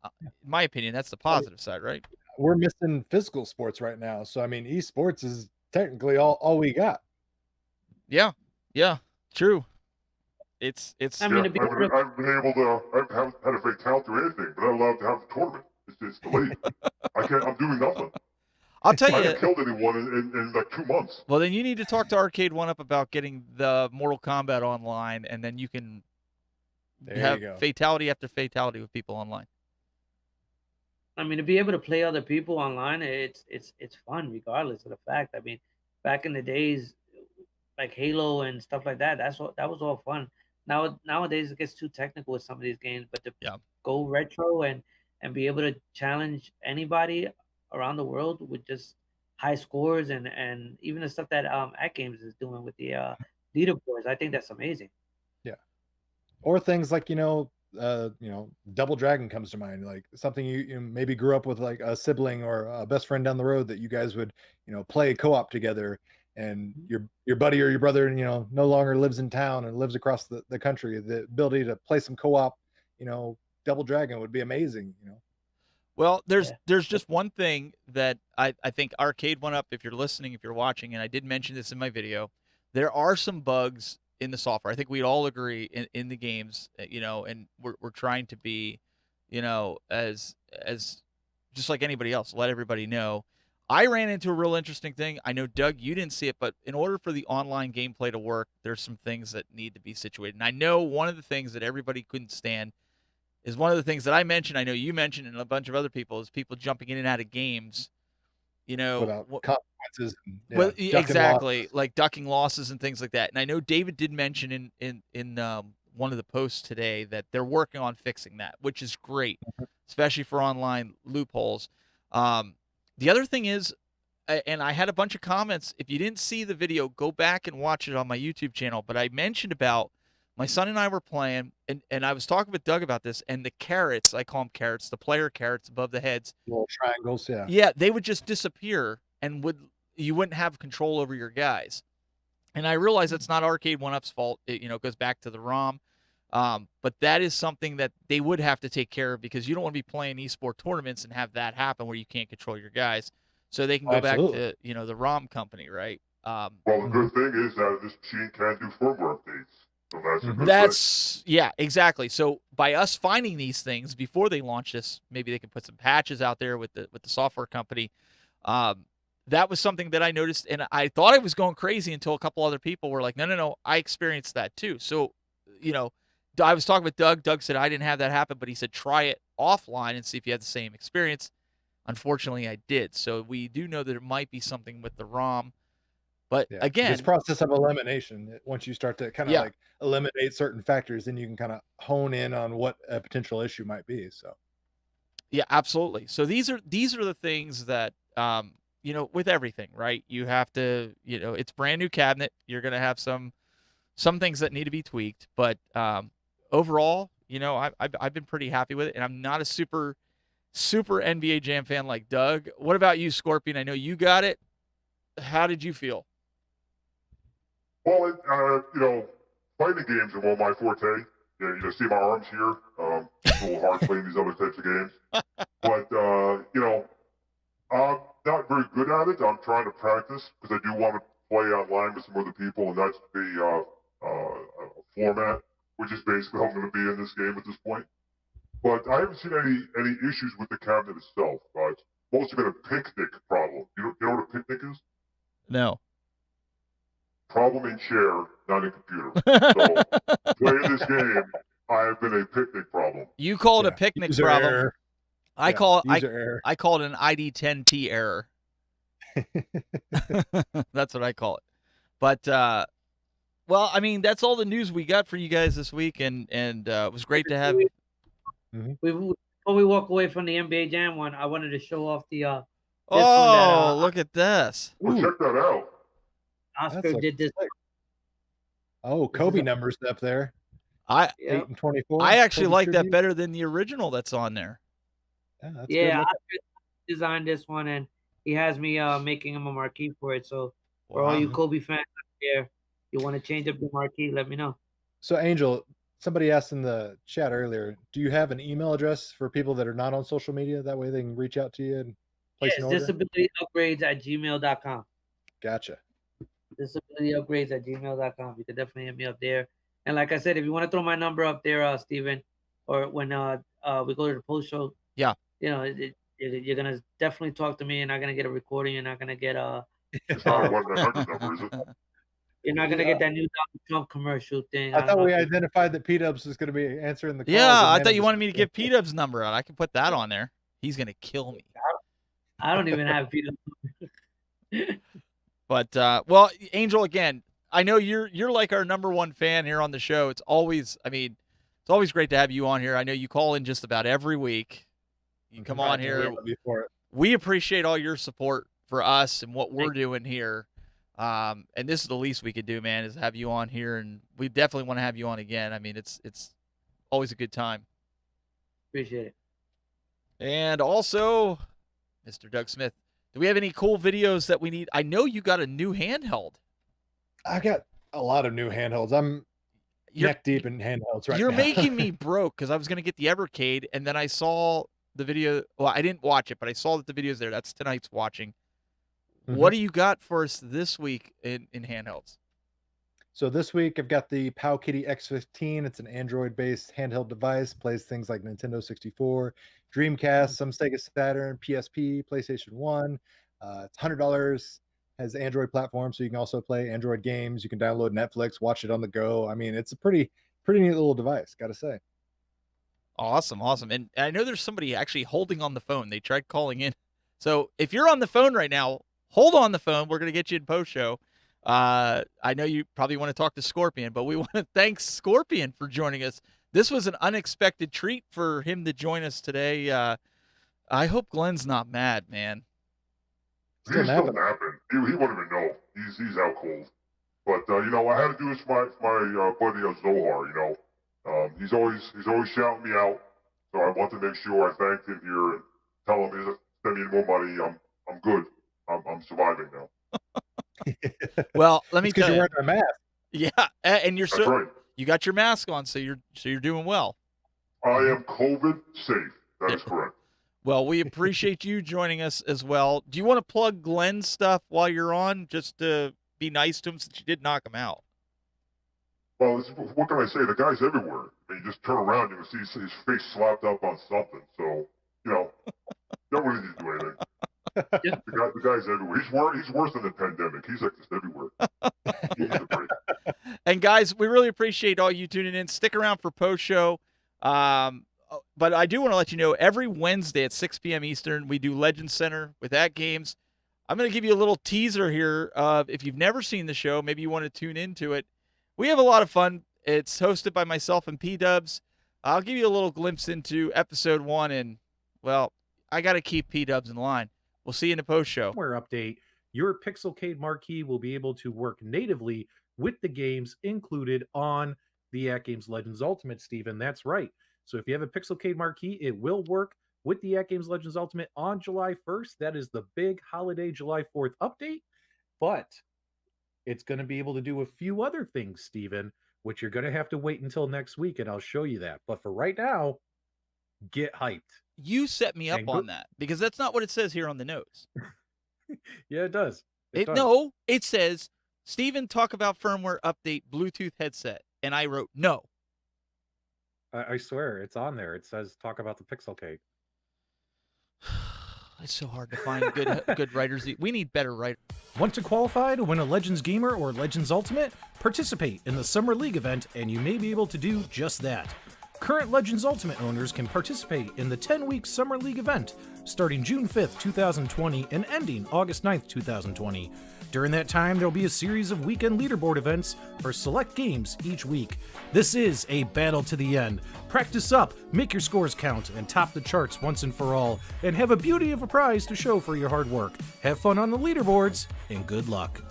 my opinion, that's the positive side, right? We're missing physical sports right now. So I mean, esports is technically all we got. Yeah, true. It's. I mean, I've been able to. I haven't had a fatality or anything, but I love to have the tournament. It's delayed. I'm doing nothing. I'll tell you. I haven't killed anyone in like 2 months. Well, then you need to talk to Arcade 1-Up about getting the Mortal Kombat online, and then you can have fatality after fatality with people online. I mean, to be able to play other people online, it's fun regardless of the fact. I mean, back in the days, like Halo and stuff like that, that was all fun. Nowadays it gets too technical with some of these games, but to go retro and be able to challenge anybody around the world with just high scores and even the stuff that iGames is doing with the leaderboards, I think that's amazing. Yeah. Or things like Double Dragon comes to mind, like something you maybe grew up with, like a sibling or a best friend down the road that you guys would play co-op together, and your buddy or your brother no longer lives in town and lives across the country. The ability to play some co-op Double Dragon would be amazing. Well, there's just one thing that I think Arcade 1-Up, if you're listening, if you're watching, and I did mention this in my video, there are some bugs in the software. I think we'd all agree in the games, and we're trying to be, as just like anybody else, let everybody know. I ran into a real interesting thing. I know, Doug, you didn't see it, but in order for the online gameplay to work, there's some things that need to be situated. And I know one of the things that everybody couldn't stand is one of the things that I mentioned, I know you mentioned, and a bunch of other people, is people jumping in and out of games, without consequences. Exactly, like ducking losses and things like that. And I know David did mention in one of the posts today that they're working on fixing that, which is great, especially for online loopholes. The other thing is, and I had a bunch of comments. If you didn't see the video, go back and watch it on my YouTube channel. But I mentioned about my son and I were playing, and I was talking with Doug about this, and the carrots, I call them carrots, the player carrots above the heads. Little triangles, yeah. Yeah, they would just disappear, and you wouldn't have control over your guys. And I realize it's not Arcade 1-Up's fault. It goes back to the ROM. But that is something that they would have to take care of, because you don't want to be playing esport tournaments and have that happen where you can't control your guys. So they can go back to, the ROM company, right? Well, the good thing is that this machine can do firmware updates. So that's yeah, exactly. So by us finding these things before they launch this, maybe they can put some patches out there with the software company. That was something that I noticed, and I thought I was going crazy until a couple other people were like, no, I experienced that too. So you know, I was talking with Doug. Doug said I didn't have that happen, but he said try it offline and see if you had the same experience. Unfortunately, I did. So we do know that it might be something with the ROM. But again, this process of elimination, once you start to kind of like eliminate certain factors, then you can kind of hone in on what a potential issue might be. So yeah, absolutely. So these are the things that you know, with everything, right? You have to, you know, it's brand new cabinet. You're gonna have some things that need to be tweaked, but overall, you know, I've been pretty happy with it, and I'm not a super NBA Jam fan like Doug. What about you, Scorpion? I know you got it. How did you feel? Well, you know, fighting games are one of my forte. Yeah, you see my arms here. It's a little hard playing these other types of games. But, you know, I'm not very good at it. I'm trying to practice because I do want to play online with some other people, and that's the format, which is basically how I'm going to be in this game at this point. But I haven't seen any issues with the cabinet itself. It's mostly been a picnic problem. You know what a picnic is? No. Problem in chair, not in computer. So playing this game, I have been a picnic problem. You call it a picnic user problem. Error. I call it error. I call it an ID10T error. That's what I call it. But well, I mean, that's all the news we got for you guys this week, and it was great to have. Before we walk away from the NBA Jam one, I wanted to show off the. Look at this! Well, check that out. Astro did this. Oh, Kobe numbers up there. 8 and 24. I actually like that better than the original that's on there. Yeah, Astro designed this one, and he has me making him a marquee for it. So for all you Kobe fans out there, you want to change up your marquee, let me know. So Angel, somebody asked in the chat earlier, do you have an email address for people that are not on social media? That way they can reach out to you and place an order? disabilityupgrades@gmail.com. Gotcha. disabilityupgrades@gmail.com. You can definitely hit me up there. And like I said, if you want to throw my number up there, Steven, or when we go to the post show, you know, you're gonna definitely talk to me. You're not gonna get a recording. You're not gonna get It's not a 1-900 number, is it? You're not gonna get that new Donald Trump commercial thing. I thought we identified that P-Dubs was going to be answering the call. Yeah, I thought you wanted me to give P-Dub's number out. I can put that on there. He's gonna kill me. I don't even have P-Dub's number. But well, Angel, again, I know you're like our number one fan here on the show. It's always great to have you on here. I know you call in just about every week. You come on here. We appreciate all your support for us and what we're doing here. And this is the least we could do, man, is have you on here, and we definitely want to have you on again. I mean, it's always a good time. Appreciate it. And also, Mr. Doug Smith, do we have any cool videos that we need? I know you got a new handheld. I got a lot of new handhelds. I'm neck deep in handhelds right now. You're making me broke because I was going to get the iiRcade, and then I saw the video. Well, I didn't watch it, but I saw that the video's there. That's tonight's watching. What do you got for us this week in handhelds? So this week I've got the Powkitty X15. It's an Android-based handheld device. Plays things like Nintendo 64, Dreamcast, some Sega Saturn, PSP, PlayStation 1. It's $100. Has Android platform, so you can also play Android games. You can download Netflix, watch it on the go. I mean, it's a pretty neat little device, got to say. Awesome. And I know there's somebody actually holding on the phone. They tried calling in. So if you're on the phone right now, hold on the phone. We're going to get you in post-show. I know you probably want to talk to Scorpion, but we want to thank Scorpion for joining us. This was an unexpected treat for him to join us today. I hope Glenn's not mad, man. He's still napping. He wouldn't even know. He's out cold. But you know, I had to do this for my buddy Zohar. You know, he's always shouting me out. So I want to make sure I thank him here and tell him, send me more money. I'm good. I'm surviving now. Well, let me tell you. You're wearing a mask. Yeah, and you're right. You got your mask on, so you're doing well. I am COVID safe. That is correct. Well, we appreciate you joining us as well. Do you want to plug Glenn's stuff while you're on, just to be nice to him since you did knock him out? Well, what can I say? The guy's everywhere. I mean, you just turn around, you can see his face slapped up on something. So, you know, don't really need to do anything. The guy's everywhere. He's worse than the pandemic. He's like just everywhere. He needs a break. And guys, we really appreciate all you tuning in. Stick around for post show. But I do want to let you know, every Wednesday at 6 p.m. Eastern, we do Legend Center with At Games. I'm going to give you a little teaser here of, if you've never seen the show, maybe you want to tune into it. We have a lot of fun. It's hosted by myself and P-Dubs. I'll give you a little glimpse into episode 1, and, well, I got to keep P-Dubs in line. We'll see you in the post show. Firmware update. Your Pixelcade marquee will be able to work natively with the games included on the At Games Legends Ultimate, Steven. That's right. So if you have a Pixelcade marquee, it will work with the At Games Legends Ultimate on July 1st. That is the big holiday July 4th update. But it's going to be able to do a few other things, Steven, which you're going to have to wait until next week, and I'll show you that. But for right now, get hyped. You set me up on that, because that's not what it says here on the notes. Yeah, it does. It does. No, it says, Steven, talk about firmware update Bluetooth headset. And I wrote no. I swear, it's on there. It says, talk about the Pixelcade. It's so hard to find good writers. We need better writers. Want to qualify to win a Legends Gamer or Legends Ultimate? Participate in the Summer League event, and you may be able to do just that. Current Legends Ultimate owners can participate in the 10-week Summer League event, starting June 5th, 2020, and ending August 9th, 2020. During that time, there'll be a series of weekend leaderboard events for select games each week. This is a battle to the end. Practice up, make your scores count, and top the charts once and for all, and have a beauty of a prize to show for your hard work. Have fun on the leaderboards, and good luck.